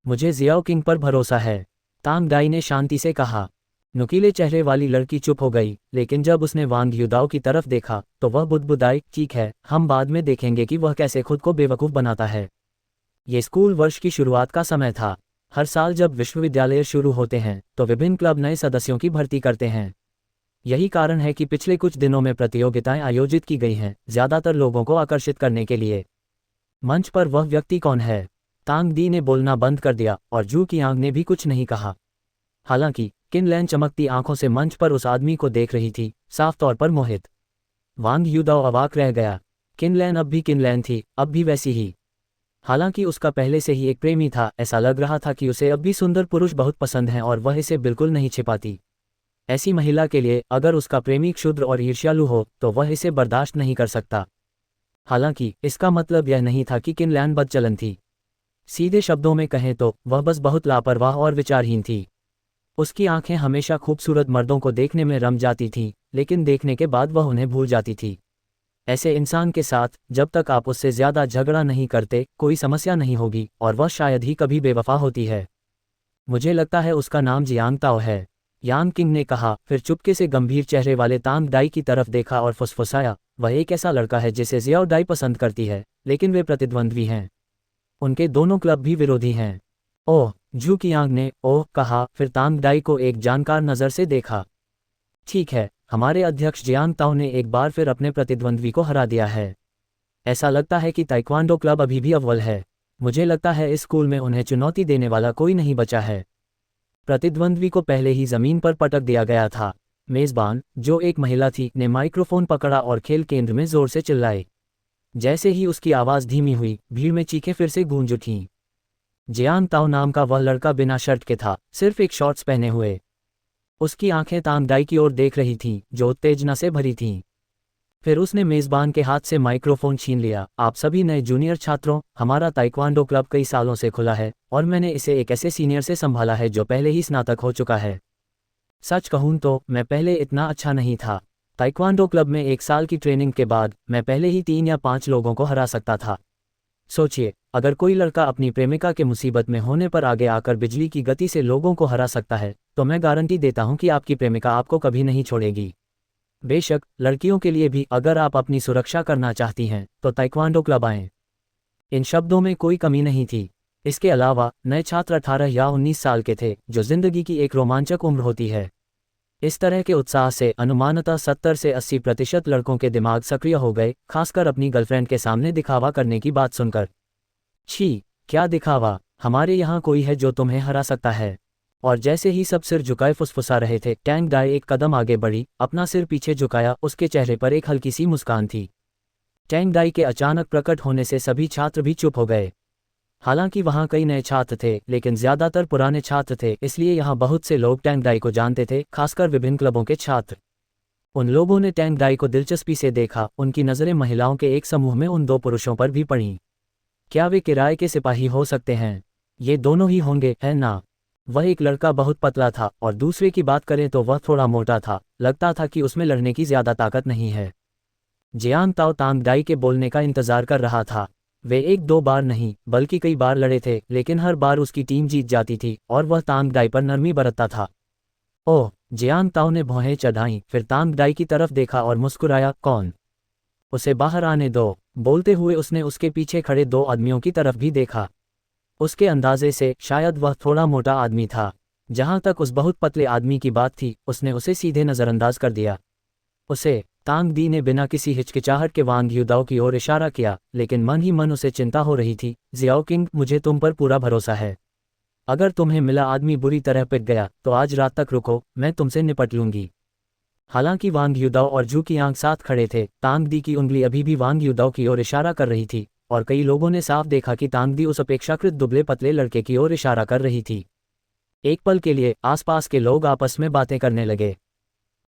मुझे जियाओ किंग पर भरोसा है, तांग दाई ने शांति से कहा। नुकीले चेहरे वाली लड़की चुप हो गई, लेकिन जब उसने वांग युदाओ की तरफ देखा तो वह बुदबुदाई, ठीक है, हम बाद में देखेंगे कि वह कैसे खुद को बेवकूफ़ बनाता है। ये स्कूल वर्ष की शुरुआत का समय था। हर साल जब विश्वविद्यालय शुरू होते हैं तो विभिन्न क्लब नए सदस्यों की भर्ती करते हैं। यही कारण है कि पिछले कुछ दिनों में प्रतियोगिताएं आयोजित की गई हैं, ज़्यादातर लोगों को आकर्षित करने के लिए। मंच पर वह व्यक्ति कौन है? तांग दी ने बोलना बंद कर दिया और जू कियांग ने भी कुछ नहीं कहा। हालांकि किनलैन चमकती आंखों से मंच पर उस आदमी को देख रही थी, साफ तौर पर मोहित। वांग युदाओ अवाक रह गया। किनलैन अब भी किनलैन थी, अब भी वैसी ही। हालांकि उसका पहले से ही एक प्रेमी था, ऐसा लग रहा था कि उसे अब भी सुंदर पुरुष बहुत पसंद हैं और वह इसे बिल्कुल नहीं छिपाती। ऐसी महिला के लिए अगर उसका प्रेमी क्षुद्र और ईर्ष्यालु हो तो वह इसे बर्दाश्त नहीं कर सकता। हालांकि इसका मतलब यह नहीं था कि किनलैन बदचलन थी। सीधे शब्दों में कहें तो वह बस बहुत लापरवाह और विचारहीन थी। उसकी आंखें हमेशा खूबसूरत मर्दों को देखने में रम जाती थीं, लेकिन देखने के बाद वह उन्हें भूल जाती थी। ऐसे इंसान के साथ जब तक आप उससे ज़्यादा झगड़ा नहीं करते, कोई समस्या नहीं होगी और वह शायद ही कभी बेवफा होती है। मुझे लगता है उसका नाम जियांग ताओ है, यांग किंग ने कहा, फिर चुपके से गंभीर चेहरे वाले तांग दाई की तरफ देखा और फुसफुसाया, वह एक ऐसा लड़का है जिसे जियाओ दाई पसंद करती है, लेकिन वे प्रतिद्वंद्वी हैं। उनके दोनों क्लब भी विरोधी हैं। ओह, जू कियांग ने ओह कहा, फिर तांग दाई को एक जानकार नज़र से देखा। ठीक है, हमारे अध्यक्ष जियांग ताओ ने एक बार फिर अपने प्रतिद्वंद्वी को हरा दिया है। ऐसा लगता है कि ताइक्वांडो क्लब अभी भी अव्वल है। मुझे लगता है इस स्कूल में उन्हें चुनौती देने वाला कोई नहीं बचा है। प्रतिद्वंद्वी को पहले ही जमीन पर पटक दिया गया था। मेजबान, जो एक महिला थी, ने माइक्रोफोन पकड़ा और खेल केंद्र में जोर से चिल्लाई। जैसे ही उसकी आवाज़ धीमी हुई, भीड़ में चीखें फिर से गूंज उठीं। जियांग ताओ नाम का वह लड़का बिना शर्ट के था, सिर्फ एक शॉर्ट्स पहने हुए। उसकी आंखें तांग दाई की ओर देख रही थीं, जो उत्तेजना से भरी थीं। फिर उसने मेज़बान के हाथ से माइक्रोफोन छीन लिया। आप सभी नए जूनियर छात्रों, हमारा ताइक्वांडो क्लब कई सालों से खुला है और मैंने इसे एक ऐसे सीनियर से संभाला है जो पहले ही स्नातक हो चुका है। सच कहूँ तो मैं पहले इतना अच्छा नहीं था। ताइक्वांडो क्लब में 1 साल की ट्रेनिंग के बाद मैं पहले ही 3 या 5 लोगों को हरा सकता था। सोचिए, अगर कोई लड़का अपनी प्रेमिका के मुसीबत में होने पर आगे आकर बिजली की गति से लोगों को हरा सकता है, तो मैं गारंटी देता हूं कि आपकी प्रेमिका आपको कभी नहीं छोड़ेगी। बेशक लड़कियों के लिए भी, अगर आप अपनी सुरक्षा करना चाहती हैं तो ताइक्वांडो क्लब आएं। इन शब्दों में कोई कमी नहीं थी। इसके अलावा नए छात्र 18 या 19 साल के थे, जो जिंदगी की एक रोमांचक उम्र होती है। इस तरह के उत्साह से अनुमानतः 70 से 80% लड़कों के दिमाग सक्रिय हो गए, खासकर अपनी गर्लफ्रेंड के सामने दिखावा करने की बात सुनकर। छी, क्या दिखावा? हमारे यहाँ कोई है जो तुम्हें हरा सकता है? और जैसे ही सब सिर झुकाए फुसफुसा रहे थे, टैंग दाई एक कदम आगे बढ़ी, अपना सिर पीछे झुकाया, उसके चेहरे पर एक हल्की सी मुस्कान थी। टैंग दाई के अचानक प्रकट होने से सभी छात्र भी चुप हो गए। हालांकि वहां कई नए छात्र थे, लेकिन ज्यादातर पुराने छात्र थे, इसलिए यहां बहुत से लोग टैंग दाई को जानते थे, खासकर विभिन्न क्लबों के छात्र। उन लोगों ने टैंग दाई को दिलचस्पी से देखा। उनकी नज़रें महिलाओं के एक समूह में उन 2 पुरुषों पर भी पड़ीं। क्या वे किराए के सिपाही हो सकते हैं? ये दोनों ही होंगे, है ना? वह एक लड़का बहुत पतला था और दूसरे की बात करें तो वह थोड़ा मोटा था, लगता था कि उसमें लड़ने की ज्यादा ताकत नहीं है। जियांग ताओ तांग दाई के बोलने का इंतजार कर रहा था। वे एक दो बार नहीं बल्कि कई बार लड़े थे, लेकिन हर बार उसकी टीम जीत जाती थी और वह तांग दाई पर नरमी बरतता था। ओह, जियांग ताओ ने भौहें चढ़ाईं, फिर तांग दाई की तरफ देखा और मुस्कुराया। कौन? उसे बाहर आने दो। बोलते हुए उसने उसके पीछे खड़े दो आदमियों की तरफ भी देखा। उसके अंदाजे से शायद वह थोड़ा मोटा आदमी था। जहां तक उस बहुत पतले आदमी की बात थी, उसने उसे सीधे नज़रअंदाज कर दिया। उसे तांग दी ने बिना किसी हिचकिचाहट के वांग युदाओ की ओर इशारा किया, लेकिन मन ही मन उसे चिंता हो रही थी। जियाओ किंग, मुझे तुम पर पूरा भरोसा है। अगर तुम्हें मिला आदमी बुरी तरह पिट गया तो आज रात तक रुको, मैं तुमसे निपट लूंगी। हालांकि वांग युदाओ और जू की आंख साथ खड़े थे, तांग दी की उंगली अभी भी वांग युदाओ की ओर इशारा कर रही थी और कई लोगों ने साफ देखा कि तांग दी उस अपेक्षाकृत दुबले पतले लड़के की ओर इशारा कर रही थी। एक पल के लिए आसपास के लोग आपस में बातें करने लगे।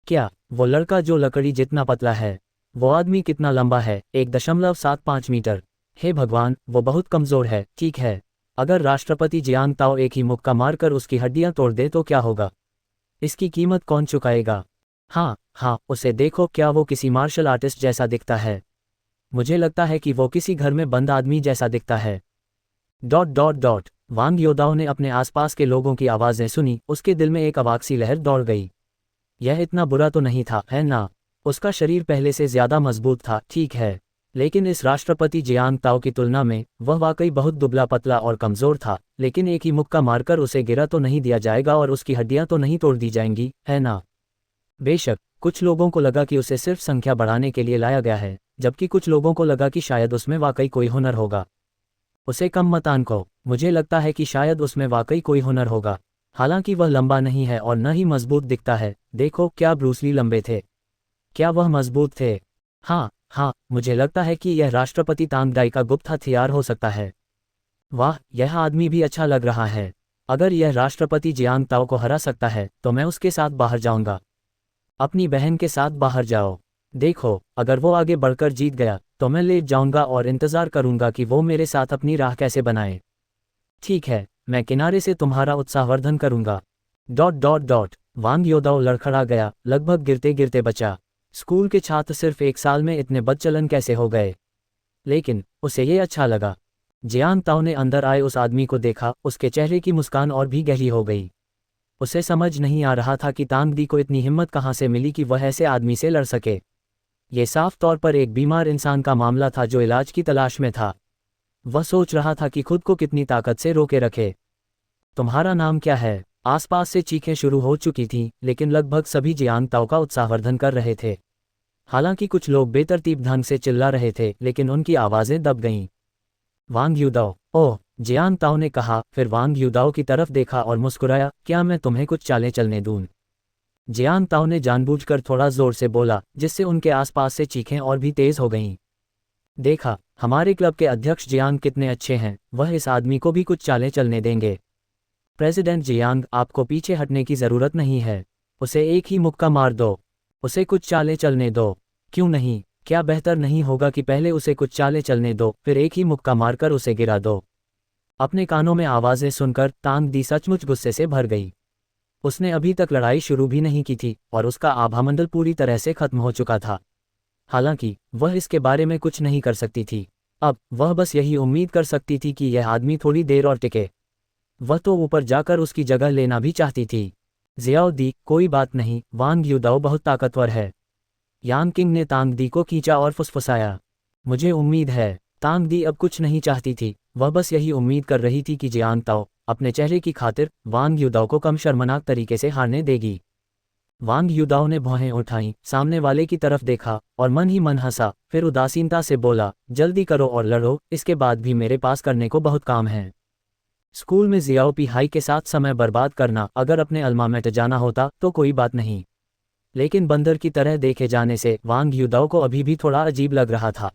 क्या वो लड़का जो लकड़ी जितना पतला है? वो आदमी कितना लंबा है? 1.75 मीटर। हे भगवान, वो बहुत कमजोर है। ठीक है, अगर राष्ट्रपति जियांग ताओ एक ही मुक्का मारकर उसकी हड्डियां तोड़ दे तो क्या होगा? इसकी कीमत कौन चुकाएगा? हाँ, उसे देखो, क्या वो किसी मार्शल आर्टिस्ट जैसा दिखता है? मुझे लगता है कि वो किसी घर में बंद आदमी जैसा दिखता है। ... वांग योदाओ ने अपने आसपास के लोगों की आवाज़ें सुनी, उसके दिल में एक अवाक सी लहर दौड़ गई। यह इतना बुरा तो नहीं था, है ना? उसका शरीर पहले से ज्यादा मजबूत था, ठीक है, लेकिन इस राष्ट्रपति जियांग ताओ की तुलना में वह वाकई बहुत दुबला पतला और कमजोर था। लेकिन एक ही मुक्का मारकर उसे गिरा तो नहीं दिया जाएगा और उसकी हड्डियां तो नहीं तोड़ दी जाएंगी, है ना? बेशक, कुछ लोगों को लगा कि उसे सिर्फ संख्या बढ़ाने के लिए लाया गया है, जबकि कुछ लोगों को लगा कि शायद उसमें वाकई कोई हुनर होगा। उसे कम मत आंको। मुझे लगता है कि शायद उसमें वाकई कोई हुनर होगा। हालांकि वह लंबा नहीं है और न ही मजबूत दिखता है। देखो, क्या ब्रूस ली लंबे थे? क्या वह मजबूत थे? हाँ, मुझे लगता है कि यह राष्ट्रपति तांग दाई का गुप्त हथियार हो सकता है। वाह, यह आदमी भी अच्छा लग रहा है। अगर यह राष्ट्रपति जियांग ताओ को हरा सकता है तो मैं उसके साथ बाहर जाऊंगा। अपनी बहन के साथ बाहर जाओ। देखो, अगर वो आगे बढ़कर जीत गया तो मैं लेट जाऊंगा और इंतजार करूंगा कि वो मेरे साथ अपनी राह कैसे बनाए। ठीक है, मैं किनारे से तुम्हारा उत्साहवर्धन करूंगा। ... वांग योदाओ लड़खड़ा गया, लगभग गिरते गिरते बचा। स्कूल के छात्र सिर्फ एक साल में इतने बदचलन कैसे हो गए? लेकिन उसे ये अच्छा लगा। जियांग ताओ ने अंदर आए उस आदमी को देखा, उसके चेहरे की मुस्कान और भी गहरी हो गई। उसे समझ नहीं आ रहा था कि तांग दी को इतनी हिम्मत कहाँ से मिली कि वह ऐसे आदमी से लड़ सके। ये साफ तौर पर एक बीमार इंसान का मामला था जो इलाज की तलाश में था। वह सोच रहा था कि खुद को कितनी ताकत से रोके रखे। तुम्हारा नाम क्या है? आसपास से चीखें शुरू हो चुकी थीं, लेकिन लगभग सभी जियांग ताओ का उत्साहवर्धन कर रहे थे। हालांकि कुछ लोग बेतरतीब ढंग से चिल्ला रहे थे, लेकिन उनकी आवाज़ें दब गईं। वांग युदाओ, ओह, जियांग ताओ ने कहा, फिर वांग युदाओ की तरफ देखा और मुस्कुराया। क्या मैं तुम्हें कुछ चालें चलने दूं? जियांग ताओ ने जानबूझकर थोड़ा जोर से बोला, जिससे उनके आसपास से चीखें और भी तेज हो गईं। देखा, हमारे क्लब के अध्यक्ष जियांग कितने अच्छे हैं, वह इस आदमी को भी कुछ चालें चलने देंगे। प्रेसिडेंट जियांग, आपको पीछे हटने की ज़रूरत नहीं है। उसे एक ही मुक्का मार दो। उसे कुछ चालें चलने दो। क्यों नहीं? क्या बेहतर नहीं होगा कि पहले उसे कुछ चालें चलने दो, फिर एक ही मुक्का मारकर उसे गिरा दो? अपने कानों में आवाज़ें सुनकर तांग दी सचमुच गुस्से से भर गई। उसने अभी तक लड़ाई शुरू भी नहीं की थी और उसका आभामंडल पूरी तरह से खत्म हो चुका था। हालांकि वह इसके बारे में कुछ नहीं कर सकती थी। अब वह बस यही उम्मीद कर सकती थी कि यह आदमी थोड़ी देर और टिके। वह तो ऊपर जाकर उसकी जगह लेना भी चाहती थी। जियाओ दी, कोई बात नहीं, वांग युदाओ बहुत ताकतवर है। यांग किंग ने तांग दी को खींचा और फुसफुसाया। मुझे उम्मीद है। तांग दी अब कुछ नहीं चाहती थी, वह बस यही उम्मीद कर रही थी कि जियांग ताओ अपने चेहरे की खातिर वांग युदाओ को कम शर्मनाक तरीके से हारने देगी। वांग युदाओ ने भौहें उठाईं, सामने वाले की तरफ देखा और मन ही मन हंसा, फिर उदासीनता से बोला, जल्दी करो और लड़ो, इसके बाद भी मेरे पास करने को बहुत काम है। स्कूल में जियाओ पी हाई के साथ समय बर्बाद करना, अगर अपने अल्मा में जाना होता तो कोई बात नहीं, लेकिन बंदर की तरह देखे जाने से वांग युदाओ को अभी भी थोड़ा अजीब लग रहा था।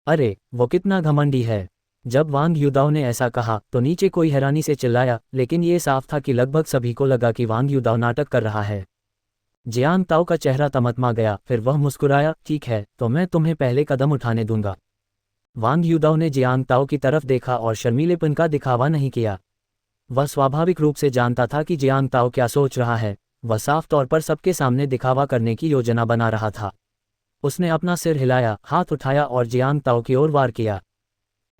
अरे, वो कितना घमंडी है। जब वांग युदाओ ने ऐसा कहा तो नीचे कोई हैरानी से चिल्लाया, लेकिन ये साफ था कि लगभग सभी को लगा कि वांग युदाओ नाटक कर रहा है। जियांग ताओ का चेहरा तमतमा गया, फिर वह मुस्कुराया, ठीक है, तो मैं तुम्हें पहले कदम उठाने दूंगा। वांग युदाओ ने जियांग ताओ की तरफ देखा और शर्मीलेपन का दिखावा नहीं किया। वह स्वाभाविक रूप से जानता था कि जियांग ताओ क्या सोच रहा है। वह साफ तौर पर सबके सामने दिखावा करने की योजना बना रहा था। उसने अपना सिर हिलाया, हाथ उठाया और जियांग ताओ की ओर वार किया।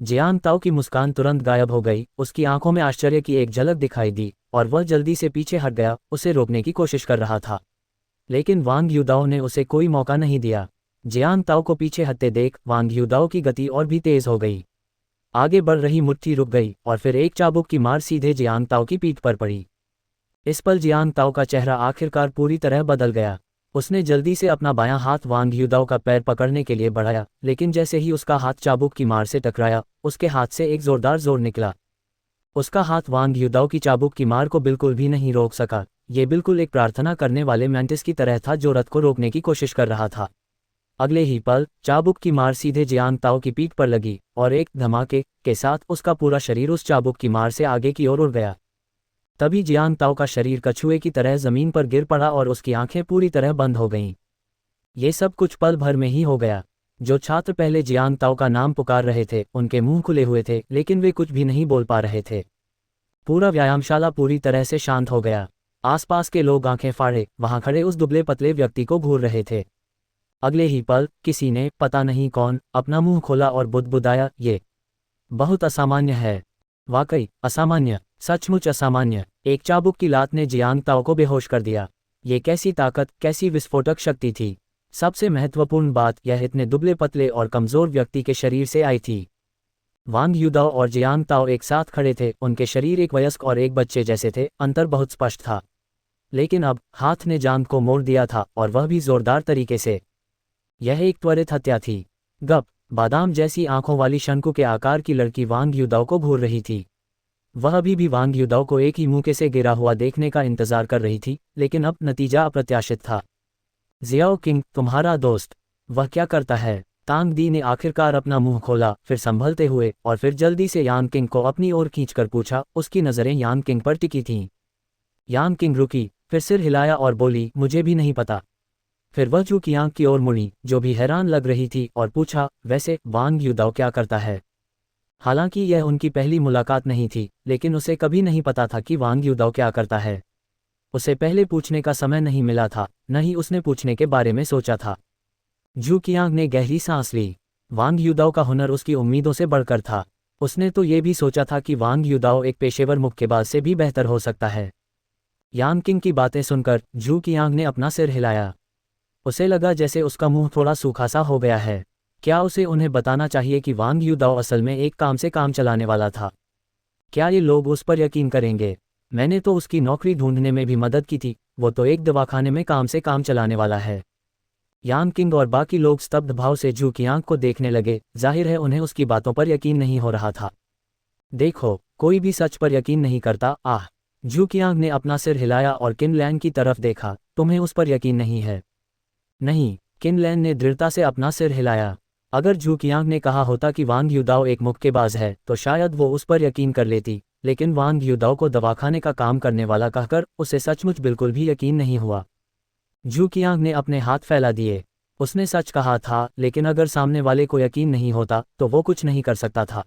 जियांग ताओ की मुस्कान तुरंत गायब हो गई, उसकी आंखों में आश्चर्य की एक झलक दिखाई दी और वह जल्दी से पीछे हट गया, उसे रोकने की कोशिश कर रहा था। लेकिन वांग युदाओ ने उसे कोई मौका नहीं दिया। जियांग ताओ को पीछे हटते देख वांग युदाओ की गति और भी तेज हो गई। आगे बढ़ रही मुट्ठी रुक गई और फिर एक चाबुक की मार सीधे जियांग ताओ की पीठ पर पड़ी। इस पल जियांग ताओ का चेहरा आखिरकार पूरी तरह बदल गया। उसने जल्दी से अपना बायां हाथ वांग युदाओ का पैर पकड़ने के लिए बढ़ाया, लेकिन जैसे ही उसका हाथ चाबुक की मार से टकराया, उसके हाथ से एक जोरदार जोर निकला। उसका हाथ वांग युदाओ की चाबुक की मार को बिल्कुल भी नहीं रोक सका। ये बिल्कुल एक प्रार्थना करने वाले मैंटिस की तरह था जो रथ को रोकने की कोशिश कर रहा था। अगले ही पल चाबुक की मार सीधे जियांग ताओ की पीठ पर लगी और एक धमाके के साथ उसका पूरा शरीर उस चाबुक की मार से आगे की ओर उड़ गया। तभी जियांग ताओ का शरीर कछुए की तरह जमीन पर गिर पड़ा और उसकी आंखें पूरी तरह बंद हो गईं। ये सब कुछ पल भर में ही हो गया। जो छात्र पहले जियांग ताओ का नाम पुकार रहे थे, उनके मुंह खुले हुए थे, लेकिन वे कुछ भी नहीं बोल पा रहे थे। पूरा व्यायामशाला पूरी तरह से शांत हो गया। आसपास के लोग आंखें फाड़े वहां खड़े उस दुबले पतले व्यक्ति को घूर रहे थे। अगले ही पल किसी ने, पता नहीं कौन, अपना मुंह खोला और बुदबुदाया, ये बहुत असामान्य है। वाकई असामान्य, सचमुच असामान्य। एक चाबुक की लात ने जियांग ताओ को बेहोश कर दिया। ये कैसी ताकत, कैसी विस्फोटक शक्ति थी। सबसे महत्वपूर्ण बात, यह इतने दुबले पतले और कमजोर व्यक्ति के शरीर से आई थी। वांग युदाओ और जियांग ताओ एक साथ खड़े थे, उनके शरीर एक वयस्क और एक बच्चे जैसे थे, अंतर बहुत स्पष्ट था। लेकिन अब हाथ ने जांघ को मोड़ दिया था और वह भी जोरदार तरीके से। यह एक त्वरित हत्या थी। गप, बादाम जैसी आंखों वाली शंकु के आकार की लड़की वांग युदाओ को घूर रही थी। वह अभी भी वांग युदाओ को एक ही मौके से गिरा हुआ देखने का इंतजार कर रही थी, लेकिन अब नतीजा अप्रत्याशित था। जियाओ किंग, तुम्हारा दोस्त, वह क्या करता है? तांग दी ने आखिरकार अपना मुंह खोला, फिर संभलते हुए और फिर जल्दी से यान किंग को अपनी ओर खींचकर पूछा। उसकी नज़रें यान किंग पर टिकी थीं। यान किंग रुकी, फिर सिर हिलाया और बोली, मुझे भी नहीं पता। फिर वह जू कियांग की ओर मुड़ी, जो भी हैरान लग रही थी, और पूछा, वैसे वांग युदाओ क्या करता है? हालांकि यह उनकी पहली मुलाकात नहीं थी, लेकिन उसे कभी नहीं पता था कि वांग युदाओ क्या करता है। उसे पहले पूछने का समय नहीं मिला था, न ही उसने पूछने के बारे में सोचा था। जू कियांग ने गहरी सांस ली। वांग युदाओ का हुनर उसकी उम्मीदों से बढ़कर था। उसने तो ये भी सोचा था कि वांग युदाओ एक पेशेवर मुक्केबाज से भी बेहतर हो सकता है। यान किंग की बातें सुनकर जू कियांग ने अपना सिर हिलाया। उसे लगा जैसे उसका मुंह थोड़ा सूखा सा हो गया है। क्या उसे उन्हें बताना चाहिए कि वांग युदाओ असल में एक काम से काम चलाने वाला था? क्या ये लोग उस पर यकीन करेंगे? मैंने तो उसकी नौकरी ढूंढने में भी मदद की थी, वो तो एक दवाखाने में काम से काम चलाने वाला है। यान किंग और बाकी लोग स्तब्ध भाव से जू कियांग को देखने लगे। जाहिर है उन्हें उसकी बातों पर यकीन नहीं हो रहा था। देखो, कोई भी सच पर यकीन नहीं करता। आह! जू कियांग ने अपना सिर हिलाया और किन लैन की तरफ देखा। तुम्हें उस पर यकीन नहीं है? नहीं, किन लैन ने दृढ़ता से अपना सिर हिलाया। अगर जू कियांग ने कहा होता कि वांग युदाओ एक मुक्केबाज है, तो शायद वो उस पर यकीन कर लेती, लेकिन वांग युदाओ को दवाखाने का काम करने वाला कहकर उसे सचमुच बिल्कुल भी यकीन नहीं हुआ। जू कियांग ने अपने हाथ फैला दिए। उसने सच कहा था, लेकिन अगर सामने वाले को यकीन नहीं होता तो वो कुछ नहीं कर सकता था।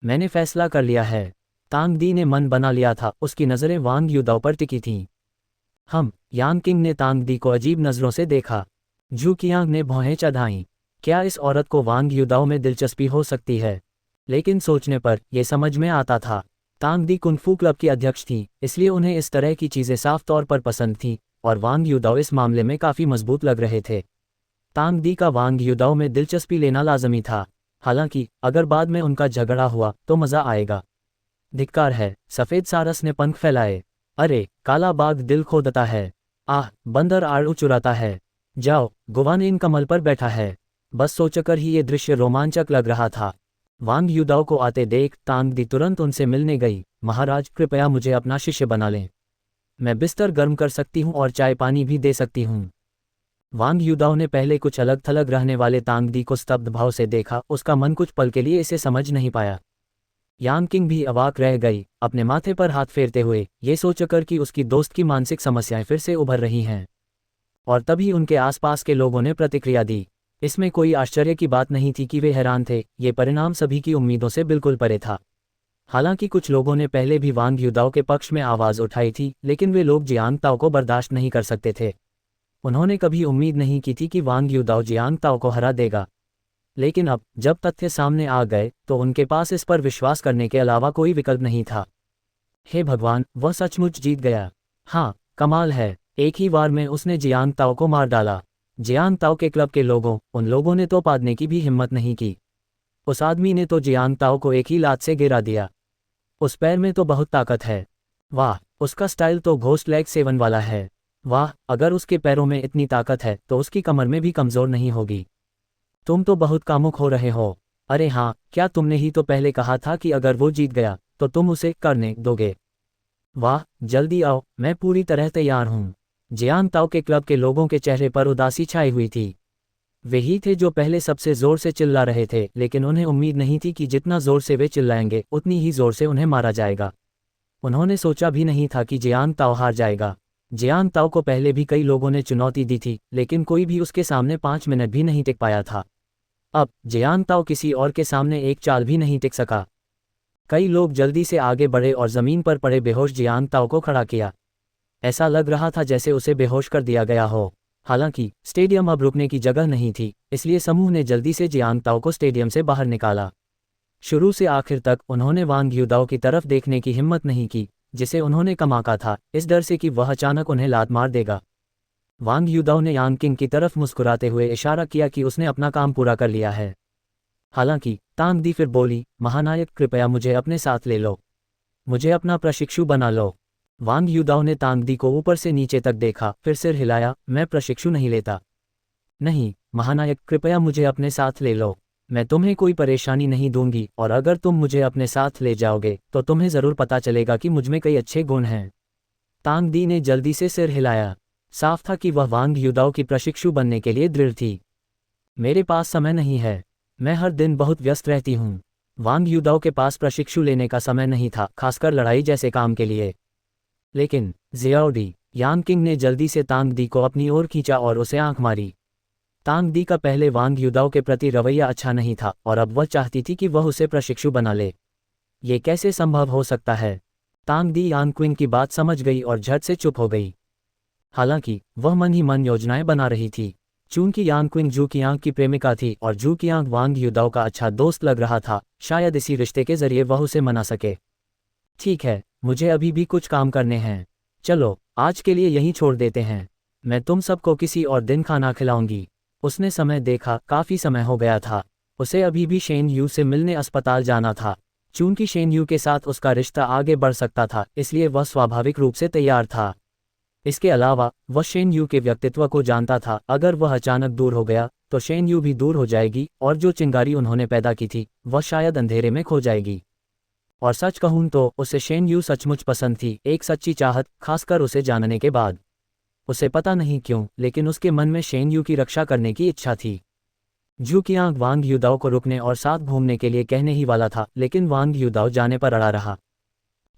मैंने फैसला कर लिया है। तांग दी ने मन बना लिया था, उसकी नज़रें वांग युदाओ पर टिकी थीं। यान किंग ने तांग दी को अजीब नज़रों से देखा। जू कियांग ने भौहें चढ़ाईं। क्या इस औरत को वांग युदाओ में दिलचस्पी हो सकती है? लेकिन सोचने पर यह समझ में आता था। तांग दी कुंग-फू क्लब की अध्यक्ष थी, इसलिए उन्हें इस तरह की चीज़ें साफ तौर पर पसंद थीं, और वांग युदाओ इस मामले में काफ़ी मजबूत लग रहे थे। तांग दी का वांग युदाओ में दिलचस्पी लेना लाजमी था। हालांकि अगर बाद में उनका झगड़ा हुआ तो मज़ा आएगा। धिक्कार है, सफ़ेद सारस ने पंख फैलाए। अरे, काला बाघ दिल खोदता है। आह, बंदर आड़ू चुराता है। जाओ, गुवानेन कमल पर बैठा है। बस सोचकर ही ये दृश्य रोमांचक लग रहा था। वांग युदाओ को आते देख तांग दी तुरंत उनसे मिलने गई। महाराज, कृपया मुझे अपना शिष्य बना लें। मैं बिस्तर गर्म कर सकती हूँ और चाय पानी भी दे सकती हूँ। वांग युदाओ ने पहले कुछ अलग थलग रहने वाले तांग दी को स्तब्ध भाव से देखा। उसका मन कुछ पल के लिए इसे समझ नहीं पाया। यान किंग भी अवाक रह गई, अपने माथे पर हाथ फेरते हुए, ये सोचकर कि उसकी दोस्त की मानसिक समस्याएं फिर से उभर रही हैं। और तभी उनके आसपास के लोगों ने प्रतिक्रिया दी। इसमें कोई आश्चर्य की बात नहीं थी कि वे हैरान थे। ये परिणाम सभी की उम्मीदों से बिल्कुल परे था। हालांकि कुछ लोगों ने पहले भी वांग युदाओ के पक्ष में आवाज़ उठाई थी, लेकिन वे लोग जियांग ताओ को बर्दाश्त नहीं कर सकते थे। उन्होंने कभी उम्मीद नहीं की थी कि वांग युदाओ जियांग ताओ को हरा देगा। लेकिन अब जब तथ्य सामने आ गए तो उनके पास इस पर विश्वास करने के अलावा कोई विकल्प नहीं था। हे भगवान, वह सचमुच जीत गया। हाँ, कमाल है, एक ही वार में उसने जियांग ताओ को मार डाला। जियांग ताओ के क्लब के लोगों, उन लोगों ने तो पादने की भी हिम्मत नहीं की। उस आदमी ने तो जियांग ताओ को एक ही लात से गिरा दिया। उस पैर में तो बहुत ताकत है। वाह, उसका स्टाइल तो घोस्ट लेग 7 वाला है। वाह, अगर उसके पैरों में इतनी ताकत है तो उसकी कमर में भी कमज़ोर नहीं होगी। तुम तो बहुत कामुक हो रहे हो। अरे हाँ, क्या तुमने ही तो पहले कहा था कि अगर वो जीत गया तो तुम उसे करने दोगे। वाह, जल्दी आओ, मैं पूरी तरह तैयार हूँ। जियांग ताओ के क्लब के लोगों के चेहरे पर उदासी छाई हुई थी। वे ही थे जो पहले सबसे जोर से चिल्ला रहे थे, लेकिन उन्हें उम्मीद नहीं थी कि जितना जोर से वे चिल्लाएंगे उतनी ही जोर से उन्हें मारा जाएगा। उन्होंने सोचा भी नहीं था कि जियांग ताओ हार जाएगा। जियांग ताओ को पहले भी कई लोगों ने चुनौती दी थी, लेकिन कोई भी उसके सामने 5 मिनट भी नहीं टिक पाया था। अब जियांग ताओ किसी और के सामने एक चाल भी नहीं टिक सका। कई लोग जल्दी से आगे बढ़े और जमीन पर पड़े बेहोश जियांग ताओ को खड़ा किया। ऐसा लग रहा था जैसे उसे बेहोश कर दिया गया हो। हालांकि स्टेडियम अब रुकने की जगह नहीं थी, इसलिए समूह ने जल्दी से जियांग ताओ को स्टेडियम से बाहर निकाला। शुरू से आखिर तक उन्होंने वांग युदाओ की तरफ देखने की हिम्मत नहीं की, जिसे उन्होंने कमाका था, इस डर से कि वह अचानक उन्हें लात मार देगा। वांग युदाओ ने यांग किंग की तरफ मुस्कुराते हुए इशारा किया कि उसने अपना काम पूरा कर लिया है। हालांकि तांग दी फिर बोली, महानायक, कृपया मुझे अपने साथ ले लो। मुझे अपना प्रशिक्षु बना लो। वांग युदाओ ने तांग दी को ऊपर से नीचे तक देखा, फिर सिर हिलाया, मैं प्रशिक्षु नहीं लेता। नहीं, महानायक, कृपया मुझे अपने साथ ले लो। मैं तुम्हें कोई परेशानी नहीं दूंगी, और अगर तुम मुझे अपने साथ ले जाओगे तो तुम्हें ज़रूर पता चलेगा कि मुझमें कई अच्छे गुण हैं। तांग दी ने जल्दी से सिर हिलाया। साफ था कि वह वांग युदाओ की प्रशिक्षु बनने के लिए दृढ़ थी। मेरे पास समय नहीं है, मैं हर दिन बहुत व्यस्त रहती हूँ। वांग युदाओ के पास प्रशिक्षु लेने का समय नहीं था, खासकर लड़ाई जैसे काम के लिए। लेकिन जियाओडी, यांग किंग ने जल्दी से तांग दी को अपनी ओर खींचा और उसे आंख मारी। तांग दी का पहले वांग युदाओ के प्रति रवैया अच्छा नहीं था, और अब वह चाहती थी कि वह उसे प्रशिक्षु बना ले। ये कैसे संभव हो सकता है? तांग दी यांग क्विंग की बात समझ गई और झट से चुप हो गई। हालांकि वह मन ही मन योजनाएं बना रही थी। चूंकि यांग क्विंग जू कियांग की प्रेमिका थी और जू कियांग वांग युदाओ का अच्छा दोस्त लग रहा था, शायद इसी रिश्ते के जरिए वह उसे मना सके। ठीक है, मुझे अभी भी कुछ काम करने हैं। चलो, आज के लिए यहीं छोड़ देते हैं। मैं तुम सबको किसी और दिन खाना खिलाऊंगी। उसने समय देखा, काफ़ी समय हो गया था। उसे अभी भी शेन यू से मिलने अस्पताल जाना था। चूंकि शेन यू के साथ उसका रिश्ता आगे बढ़ सकता था, इसलिए वह स्वाभाविक रूप से तैयार था। इसके अलावा वह शेन यू के व्यक्तित्व को जानता था, अगर वह अचानक दूर हो गया तो शेन यू भी दूर हो जाएगी, और जो चिंगारी उन्होंने पैदा की थी वह शायद अंधेरे में खो जाएगी। और सच कहूं तो उसे शेन यू सचमुच पसंद थी, एक सच्ची चाहत, खासकर उसे जानने के बाद। उसे पता नहीं क्यों, लेकिन उसके मन में शेन यू की रक्षा करने की इच्छा थी। जू कियांग वांग युदाओ को रुकने और साथ घूमने के लिए कहने ही वाला था, लेकिन वांग युदाओ जाने पर अड़ा रहा।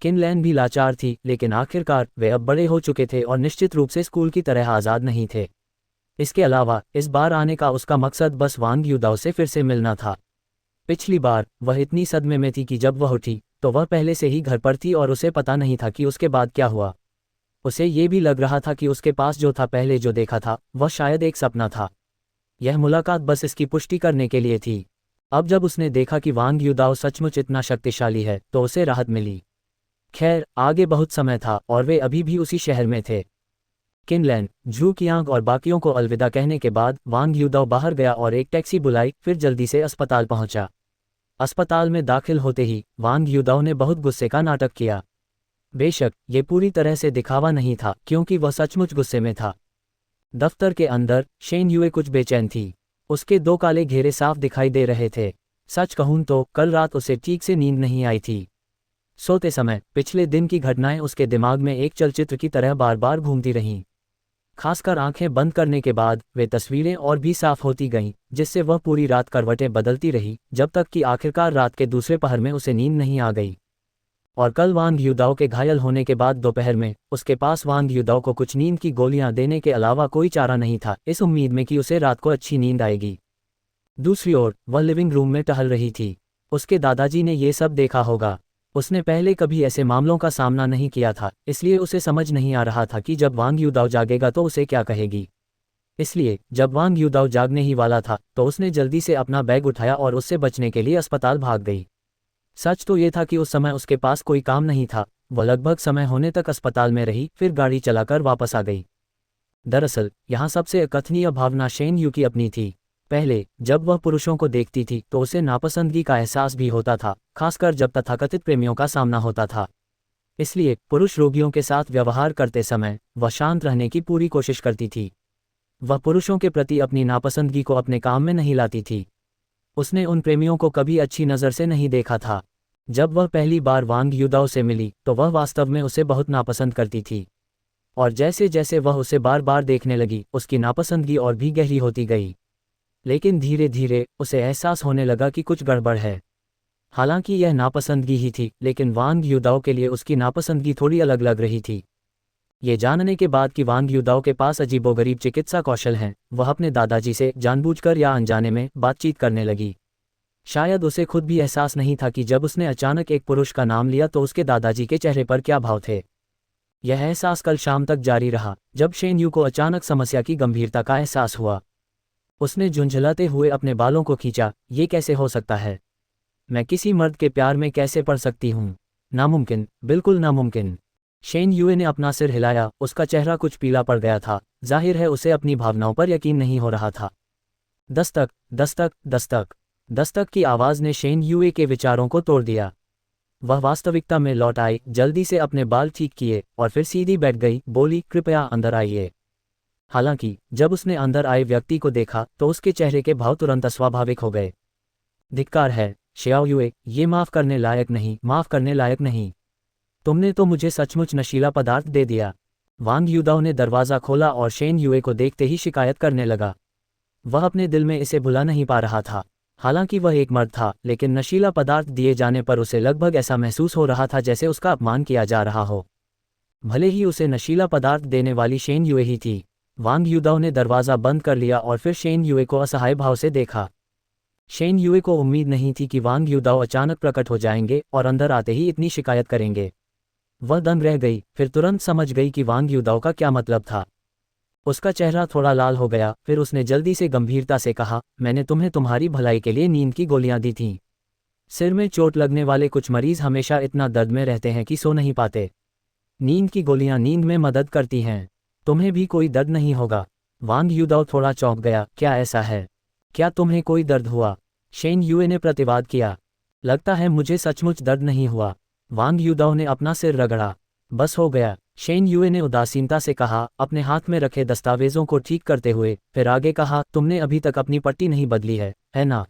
किनलैन भी लाचार थी, लेकिन आखिरकार वे अब बड़े हो चुके थे और निश्चित रूप से स्कूल की तरह आज़ाद नहीं थे। इसके अलावा इस बार आने का उसका मकसद बस वांग युदाओ से फिर से मिलना था। पिछली बार वह इतनी सदमे में थी कि जब वह उठी तो वह पहले से ही घर पर थी और उसे पता नहीं था कि उसके बाद क्या हुआ। उसे ये भी लग रहा था कि उसके पास जो था, पहले जो देखा था, वह शायद एक सपना था। यह मुलाकात बस इसकी पुष्टि करने के लिए थी। अब जब उसने देखा कि वांग युदाओ सचमुच इतना शक्तिशाली है तो उसे राहत मिली। खैर, आगे बहुत समय था और वे अभी भी उसी शहर में थे। किनलैन, जू कियांग और बाकियों को अलविदा कहने के बाद वांग युदाओ बाहर गया और एक टैक्सी बुलाई, फिर जल्दी से अस्पताल पहुंचा। अस्पताल में दाखिल होते ही वांग युदाओ ने बहुत गुस्से का नाटक किया। बेशक ये पूरी तरह से दिखावा नहीं था, क्योंकि वह सचमुच गुस्से में था। दफ्तर के अंदर शेन युए कुछ बेचैन थी। उसके 2 काले घेरे साफ दिखाई दे रहे थे। सच कहूं तो कल रात उसे ठीक से नींद नहीं आई थी। सोते समय पिछले दिन की घटनाएं उसके दिमाग में एक चलचित्र की तरह बार बार घूमती रहीं। खासकर आंखें बंद करने के बाद वे तस्वीरें और भी साफ होती गईं, जिससे वह पूरी रात करवटें बदलती रही, जब तक कि आखिरकार रात के दूसरे पहर में उसे नींद नहीं आ गई। और कल वांग युदाओ के घायल होने के बाद दोपहर में उसके पास वांग युदाओ को कुछ नींद की गोलियां देने के अलावा कोई चारा नहीं था, इस उम्मीद में कि उसे रात को अच्छी नींद आएगी। दूसरी ओर वह लिविंग रूम में टहल रही थी। उसके दादाजी ने ये सब देखा होगा। उसने पहले कभी ऐसे मामलों का सामना नहीं किया था, इसलिए उसे समझ नहीं आ रहा था कि जब वांग युदाओ जागेगा तो उसे क्या कहेगी। इसलिए जब वांग युदाओ जागने ही वाला था तो उसने जल्दी से अपना बैग उठाया और उससे बचने के लिए अस्पताल भाग गई। सच तो ये था कि उस समय उसके पास कोई काम नहीं था। वह लगभग समय होने तक अस्पताल में रही, फिर गाड़ी चलाकर वापस आ गई। दरअसल यहाँ सबसे अकथनीय भावना शेन यू की अपनी थी। पहले जब वह पुरुषों को देखती थी तो उसे नापसंदगी का एहसास भी होता था, खासकर जब तथाकथित प्रेमियों का सामना होता था। इसलिए पुरुष रोगियों के साथ व्यवहार करते समय वह शांत रहने की पूरी कोशिश करती थी। वह पुरुषों के प्रति अपनी नापसंदगी को अपने काम में नहीं लाती थी। उसने उन प्रेमियों को कभी अच्छी नज़र से नहीं देखा था। जब वह पहली बार वांग युदाओ से मिली तो वह वास्तव में उसे बहुत नापसंद करती थी, और जैसे जैसे वह उसे बार बार देखने लगी उसकी नापसंदगी और भी गहरी होती गई। लेकिन धीरे धीरे उसे एहसास होने लगा कि कुछ गड़बड़ है। हालांकि यह नापसंदगी ही थी, लेकिन वांग युदाओ के लिए उसकी नापसंदगी थोड़ी अलग लग रही थी। ये जानने के बाद कि वांग युदाओ के पास अजीबोगरीब चिकित्सा कौशल हैं, वह अपने दादाजी से जानबूझकर या अनजाने में बातचीत करने लगी। शायद उसे खुद भी एहसास नहीं था कि जब उसने अचानक एक पुरुष का नाम लिया तो उसके दादाजी के चेहरे पर क्या भाव थे। यह एहसास कल शाम तक जारी रहा, जब शेन यू को अचानक समस्या की गंभीरता का एहसास हुआ। उसने झुंझलाते हुए अपने बालों को खींचा। ये कैसे हो सकता है? मैं किसी मर्द के प्यार में कैसे पड़ सकती हूँ? नामुमकिन, बिल्कुल नामुमकिन। शेन यूए ने अपना सिर हिलाया, उसका चेहरा कुछ पीला पड़ गया था। जाहिर है उसे अपनी भावनाओं पर यकीन नहीं हो रहा था। दस्तक, दस्तक, दस्तक। दस्तक की आवाज़ ने शेन यूए के विचारों को तोड़ दिया। वह वास्तविकता में लौट आई, जल्दी से अपने बाल ठीक किए और फिर सीधी बैठ गई, बोली, कृपया अंदर आइए। हालांकि जब उसने अंदर आए व्यक्ति को देखा तो उसके चेहरे के भाव तुरंत अस्वाभाविक हो गए। धिक्कार है श्याओ युए, ये माफ़ करने लायक नहीं, माफ़ करने लायक नहीं। तुमने तो मुझे सचमुच नशीला पदार्थ दे दिया। वांग युदाओ ने दरवाज़ा खोला और शेन यूए को देखते ही शिकायत करने लगा। वह अपने दिल में इसे भुला नहीं पा रहा था। हालांकि वह एक मर्द था, लेकिन नशीला पदार्थ दिए जाने पर उसे लगभग ऐसा महसूस हो रहा था जैसे उसका अपमान किया जा रहा हो, भले ही उसे नशीला पदार्थ देने वाली शेन यूए ही थी। वांग युदाओ ने दरवाज़ा बंद कर लिया और फिर शेन यूए को असहाय भाव से देखा। शेन यूए को उम्मीद नहीं थी कि वांग युदाओ अचानक प्रकट हो जाएंगे और अंदर आते ही इतनी शिकायत करेंगे। वह दंग रह गई, फिर तुरंत समझ गई कि वांग युदाओ का क्या मतलब था। उसका चेहरा थोड़ा लाल हो गया, फिर उसने जल्दी से गंभीरता से कहा, मैंने तुम्हें तुम्हारी भलाई के लिए नींद की गोलियां दी थीं। सिर में चोट लगने वाले कुछ मरीज हमेशा इतना दर्द में रहते हैं कि सो नहीं पाते। नींद की गोलियां नींद में मदद करती हैं। तुम्हें भी कोई दर्द नहीं होगा। वांग युदाओ थोड़ा चौंक गया, क्या ऐसा है? क्या तुम्हें कोई दर्द हुआ? शेन यूए ने प्रतिवाद किया। लगता है मुझे सचमुच दर्द नहीं हुआ। वांग युदाओ ने अपना सिर रगड़ा। बस हो गया, शेन यूए ने उदासीनता से कहा, अपने हाथ में रखे दस्तावेजों को ठीक करते हुए। फिर आगे कहा, तुमने अभी तक अपनी पट्टी नहीं बदली है ना?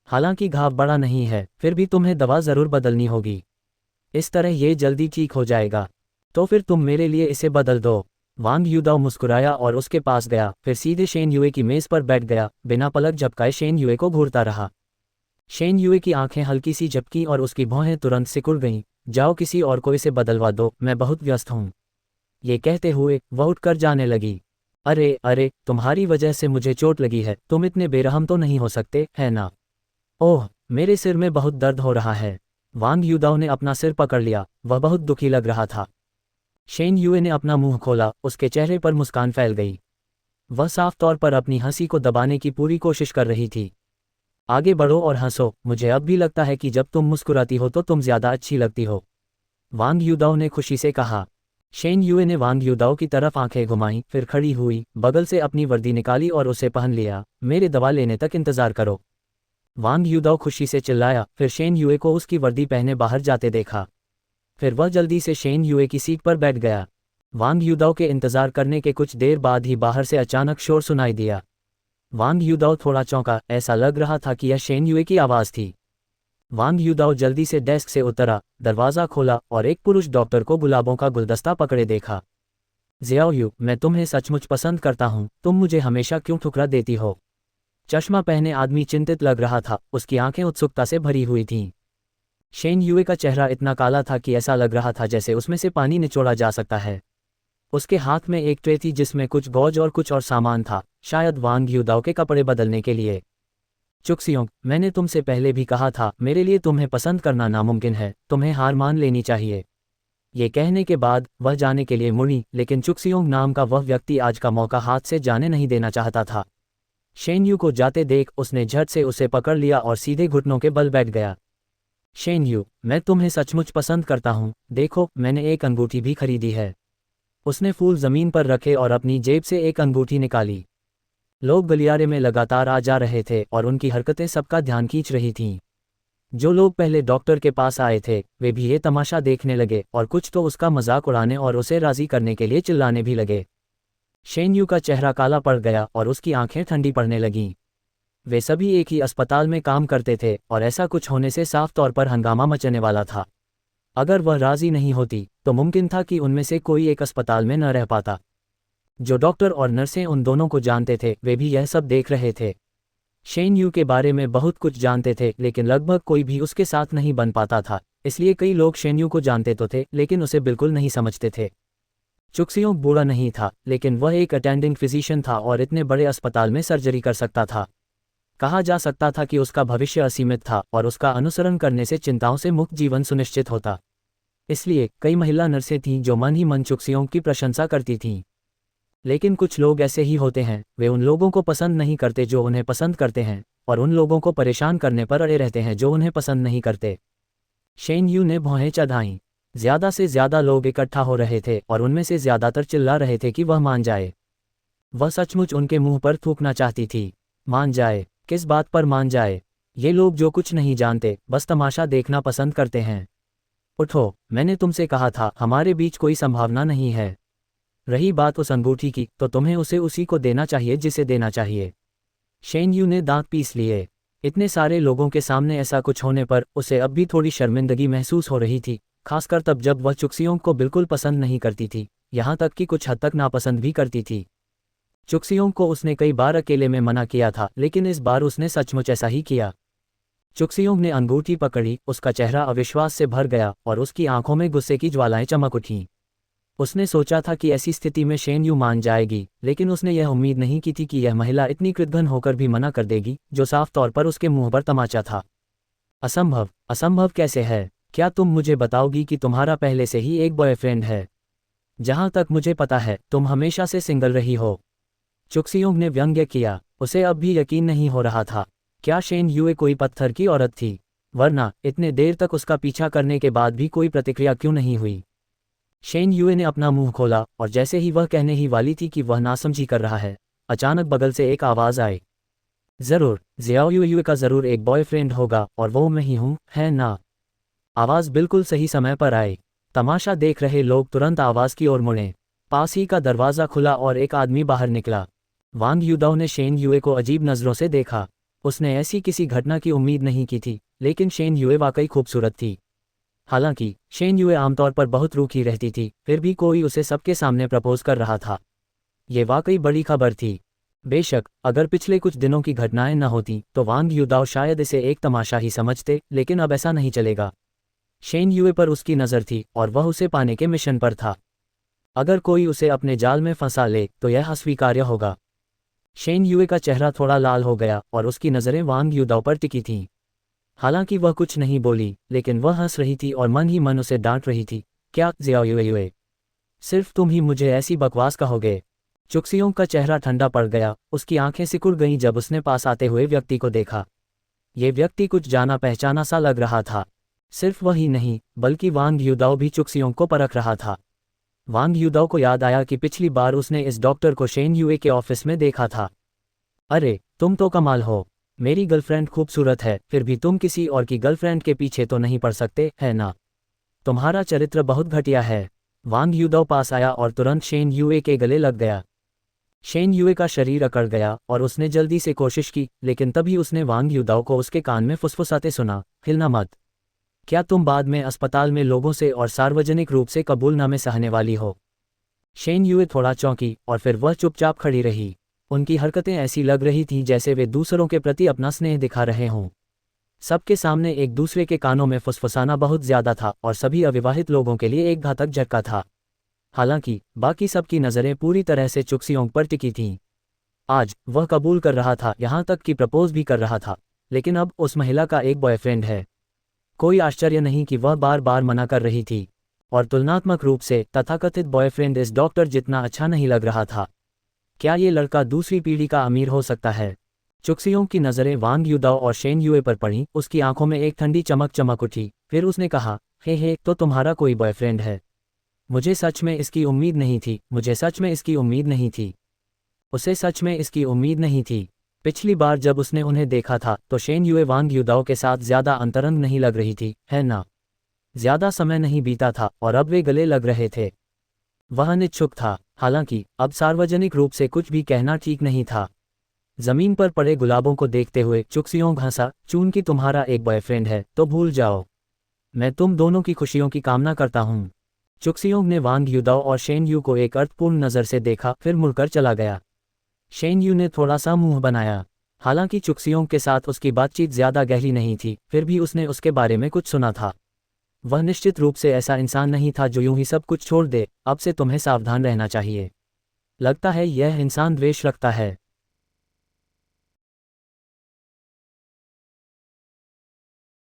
हालांकि घाव बड़ा नहीं है, फिर भी तुम्हें दवा ज़रूर बदलनी होगी। इस तरह ये जल्दी ठीक हो जाएगा। तो फिर तुम मेरे लिए इसे बदल दो। वांग युदाओ मुस्कुराया और उसके पास गया, फिर सीधे शेन यूए की मेज़ पर बैठ गया। बिना पलक झपकाए शेन यूए को घूरता रहा। शेन यूए की आंखें हल्की सी झपकी और उसकी भौहें तुरंत सिकुड़ गईं। जाओ किसी और को इसे बदलवा दो, मैं बहुत व्यस्त हूँ। ये कहते हुए वह उठकर जाने लगी। अरे अरे, तुम्हारी वजह से मुझे चोट लगी है, तुम इतने बेरहम तो नहीं हो सकते, है ना? ओह, मेरे सिर में बहुत दर्द हो रहा है। वांग युदाओ ने अपना सिर पकड़ लिया, वह बहुत दुखी लग रहा था। शेन यूए ने अपना मुंह खोला, उसके चेहरे पर मुस्कान फैल गई। वह साफ तौर पर अपनी हंसी को दबाने की पूरी कोशिश कर रही थी। आगे बढ़ो और हंसो, मुझे अब भी लगता है कि जब तुम मुस्कुराती हो तो तुम ज़्यादा अच्छी लगती हो। वांग युदाओ ने खुशी से कहा। शेन यूए ने वांग युदाओ की तरफ आंखें घुमाईं, फिर खड़ी हुई, बगल से अपनी वर्दी निकाली और उसे पहन लिया। मेरे दवा लेने तक इंतजार करो। वांग युदाओ खुशी से चिल्लाया, फिर शेन यूए को उसकी वर्दी पहने बाहर जाते देखा। फिर वह जल्दी से शेन यूए की सीट पर बैठ गया। वांग युदाओ के इंतजार करने के कुछ देर बाद ही बाहर से अचानक शोर सुनाई दिया। वांग युदाओ थोड़ा चौंका, ऐसा लग रहा था कि यह शेन यूए की आवाज़ थी। वांग युदाओ जल्दी से डेस्क से उतरा, दरवाज़ा खोला और एक पुरुष डॉक्टर को गुलाबों का गुलदस्ता पकड़े देखा। ज़ियाओ यू, मैं तुम्हें सचमुच पसंद करता हूँ, तुम मुझे हमेशा क्यों ठुकरा देती हो? चश्मा पहने आदमी चिंतित लग रहा था, उसकी आंखें उत्सुकता से भरी हुई थीं। शेन यूए का चेहरा इतना काला था कि ऐसा लग रहा था जैसे उसमें से पानी निचोड़ा जा सकता है। उसके हाथ में एक ट्रे थी जिसमें कुछ गौज और कुछ और सामान था, शायद वांग युदाओ के कपड़े बदलने के लिए। चुक्सियोंग, मैंने तुमसे पहले भी कहा था, मेरे लिए तुम्हें पसंद करना नामुमकिन है, तुम्हें हार मान लेनी चाहिए। ये कहने के बाद वह जाने के लिए मुड़ी, लेकिन चुक्सियोंग नाम का वह व्यक्ति आज का मौका हाथ से जाने नहीं देना चाहता था। शेनयू को जाते देख उसने झट से उसे पकड़ लिया और सीधे घुटनों के बल बैठ गया। शेनयू, मैं तुम्हें सचमुच पसंद करता हूँ, देखो मैंने एक अंगूठी भी खरीदी है। उसने फूल जमीन पर रखे और अपनी जेब से एक अंगूठी निकाली। लोग गलियारे में लगातार आ जा रहे थे और उनकी हरकतें सबका ध्यान खींच रही थीं। जो लोग पहले डॉक्टर के पास आए थे वे भी ये तमाशा देखने लगे और कुछ तो उसका मजाक उड़ाने और उसे राजी करने के लिए चिल्लाने भी लगे। शेनयू का चेहरा काला पड़ गया और उसकी आंखें ठंडी पड़ने लगीं। वे सभी एक ही अस्पताल में काम करते थे और ऐसा कुछ होने से साफ तौर पर हंगामा मचने वाला था। अगर वह राजी नहीं होती तो मुमकिन था कि उनमें से कोई एक अस्पताल में न रह पाता। जो डॉक्टर और नर्सें उन दोनों को जानते थे वे भी यह सब देख रहे थे। शेनयू के बारे में बहुत कुछ जानते थे लेकिन लगभग कोई भी उसके साथ नहीं बन पाता था, इसलिए कई लोग शेनयू को जानते तो थे लेकिन उसे बिल्कुल नहीं समझते थे। चुक्सियोंग बूढ़ा नहीं था लेकिन वह एक अटेंडिंग फिजिशियन था और इतने बड़े अस्पताल में सर्जरी कर सकता था। कहा जा सकता था कि उसका भविष्य असीमित था और उसका अनुसरण करने से चिंताओं से मुक्त जीवन सुनिश्चित होता। इसलिए कई महिला नर्सें थीं जो मन ही मन चुक्सियोंग की प्रशंसा करती थीं। लेकिन कुछ लोग ऐसे ही होते हैं, वे उन लोगों को पसंद नहीं करते जो उन्हें पसंद करते हैं और उन लोगों को परेशान करने पर अड़े रहते हैं जो उन्हें पसंद नहीं करते। शेनयू ने भौहें चढ़ाईं। ज्यादा से ज्यादा लोग इकट्ठा हो रहे थे और उनमें से ज्यादातर चिल्ला रहे थे कि वह मान जाए। वह सचमुच उनके मुंह पर थूकना चाहती थी। मान जाए? किस बात पर मान जाए? ये लोग जो कुछ नहीं जानते बस तमाशा देखना पसंद करते हैं। उठो, मैंने तुमसे कहा था हमारे बीच कोई संभावना नहीं है। रही बात उस अंगूठी की तो तुम्हें उसे उसी को देना चाहिए जिसे देना चाहिए। शेनयू ने दांत पीस लिए। इतने सारे लोगों के सामने ऐसा कुछ होने पर उसे अब भी थोड़ी शर्मिंदगी महसूस हो रही थी, खासकर तब जब वह चुक्सियोंग को बिल्कुल पसंद नहीं करती थी, यहाँ तक कि कुछ हद तक नापसंद भी करती थी। चुक्सियोंग को उसने कई बार अकेले में मना किया था लेकिन इस बार उसने सचमुच ऐसा ही किया। चुक्सियोंग ने अंगूठी पकड़ी, उसका चेहरा अविश्वास से भर गया और उसकी आंखों में गुस्से की ज्वालाएं चमक उठीं। उसने सोचा था कि ऐसी स्थिति में शेनयू मान जाएगी, लेकिन उसने यह उम्मीद नहीं की थी कि यह महिला इतनी कृतघ्न होकर भी मना कर देगी, जो साफ तौर पर उसके मुंह पर तमाचा था। असंभव? असंभव कैसे है? क्या तुम मुझे बताओगी कि तुम्हारा पहले से ही एक बॉयफ्रेंड है? जहां तक मुझे पता है तुम हमेशा से सिंगल रही हो। चुक्सियोंग ने व्यंग्य किया। उसे अब भी यकीन नहीं हो रहा था। क्या शेनयू कोई पत्थर की औरत थी? वरना इतने देर तक उसका पीछा करने के बाद भी कोई प्रतिक्रिया क्यों नहीं हुई? शेनयू ने अपना मुंह खोला और जैसे ही वह कहने ही वाली थी कि वह नासमझी कर रहा है, अचानक बगल से एक आवाज आई। जरूर, ज़ियाओयू का जरूर एक बॉयफ्रेंड होगा और वो मैं ही हूँ, है ना? आवाज बिल्कुल सही समय पर आई। तमाशा देख रहे लोग तुरंत आवाज की ओर मुड़े। पास ही का दरवाजा खुला और एक आदमी बाहर निकला। वांग युदाओ ने शेनयू को अजीब नजरों से देखा। उसने ऐसी किसी घटना की उम्मीद नहीं की थी, लेकिन शेनयू वाकई खूबसूरत थी। हालांकि शेनयू आमतौर पर बहुत रूखी रहती थी, फिर भी कोई उसे सबके सामने प्रपोज कर रहा था। ये वाकई बड़ी खबर थी। बेशक अगर पिछले कुछ दिनों की घटनाएं न होती तो वांग युदाओ शायद इसे एक तमाशा ही समझते, लेकिन अब ऐसा नहीं चलेगा। शेनयू पर उसकी नज़र थी और वह उसे पाने के मिशन पर था। अगर कोई उसे अपने जाल में फंसा ले तो यह अस्वीकार्य होगा। शेनयू का चेहरा थोड़ा लाल हो गया और उसकी नज़रें वांग युदाओ पर टिकी थीं। हालांकि वह कुछ नहीं बोली, लेकिन वह हंस रही थी और मन ही मन उसे डांट रही थी। क्या ज़ियाओयू, सिर्फ तुम ही मुझे ऐसी बकवास कहोगे? चुक्सियोंग का चेहरा ठंडा पड़ गया, उसकी आंखें सिकुड़ गईं जब उसने पास आते हुए व्यक्ति को देखा। ये व्यक्ति कुछ जाना पहचाना सा लग रहा था। सिर्फ वही नहीं बल्कि वांग युदाओ भी चुक्सियोंग को परख रहा था। वांग युदाओ को याद आया कि पिछली बार उसने इस डॉक्टर को शेनयू के ऑफिस में देखा था। अरे तुम तो कमाल हो, मेरी गर्लफ्रेंड खूबसूरत है, फिर भी तुम किसी और की गर्लफ्रेंड के पीछे तो नहीं पड़ सकते, है ना? तुम्हारा चरित्र बहुत घटिया है। वांग युदाओ पास आया और तुरंत शेनयू के गले लग गया। शेनयू का शरीर अकड़ गया और उसने जल्दी से कोशिश की, लेकिन तभी उसने वांग युदाओ को उसके कान में फुसफुसाते सुना, हिलना मत। क्या तुम बाद में अस्पताल में लोगों से और सार्वजनिक रूप से कबूलनामे सहने वाली हो? शेनयू थोड़ा चौंकी और फिर वह चुपचाप खड़ी रही। उनकी हरकतें ऐसी लग रही थीं जैसे वे दूसरों के प्रति अपना स्नेह दिखा रहे हों। सबके सामने एक दूसरे के कानों में फुसफुसाना बहुत ज्यादा था और सभी अविवाहित लोगों के लिए एक घातक झटका था। हालांकि बाकी सबकी नज़रें पूरी तरह से चुक्सियोंग पर टिकी थीं। आज वह कबूल कर रहा था, यहाँ तक कि प्रपोज भी कर रहा था। लेकिन अब उस महिला का एक बॉयफ्रेंड है। कोई आश्चर्य नहीं कि वह बार बार मना कर रही थी, और तुलनात्मक रूप से तथाकथित बॉयफ्रेंड इस डॉक्टर जितना अच्छा नहीं लग रहा था। क्या ये लड़का दूसरी पीढ़ी का अमीर हो सकता है? चुक्सियों की नज़रें वांग युदाओ और शेन युए पर पड़ीं, उसकी आंखों में एक ठंडी चमक चमक उठी। फिर उसने कहा, हे, तो तुम्हारा कोई बॉयफ्रेंड है? मुझे सच में इसकी उम्मीद नहीं थी, मुझे सच में इसकी उम्मीद नहीं थी। उसे सच में इसकी उम्मीद नहीं थी। पिछली बार जब उसने उन्हें देखा था तो शेन युए वांग युदाओ के साथ ज़्यादा अंतरंग नहीं लग रही थी, है ना? ज़्यादा समय नहीं बीता था और अब वे गले लग रहे थे। वह अनिच्छुक था, हालांकि अब सार्वजनिक रूप से कुछ भी कहना ठीक नहीं था। जमीन पर पड़े गुलाबों को देखते हुए चुक्सियोंग हंसा, चून कि तुम्हारा एक बॉयफ्रेंड है तो भूल जाओ। मैं तुम दोनों की खुशियों की कामना करता हूँ। चुक्सियोंग ने वांग युदाओ और शेन यू को एक अर्थपूर्ण नज़र से देखा, फिर मुड़कर चला गया। शेन यू ने थोड़ा सा मुंह बनाया। हालांकि चुक्सियोंग के साथ उसकी बातचीत ज़्यादा गहरी नहीं थी, फिर भी उसने उसके बारे में कुछ सुना था। वह निश्चित रूप से ऐसा इंसान नहीं था जो यूं ही सब कुछ छोड़ दे। अब से तुम्हें सावधान रहना चाहिए। लगता है यह इंसान द्वेष रखता है।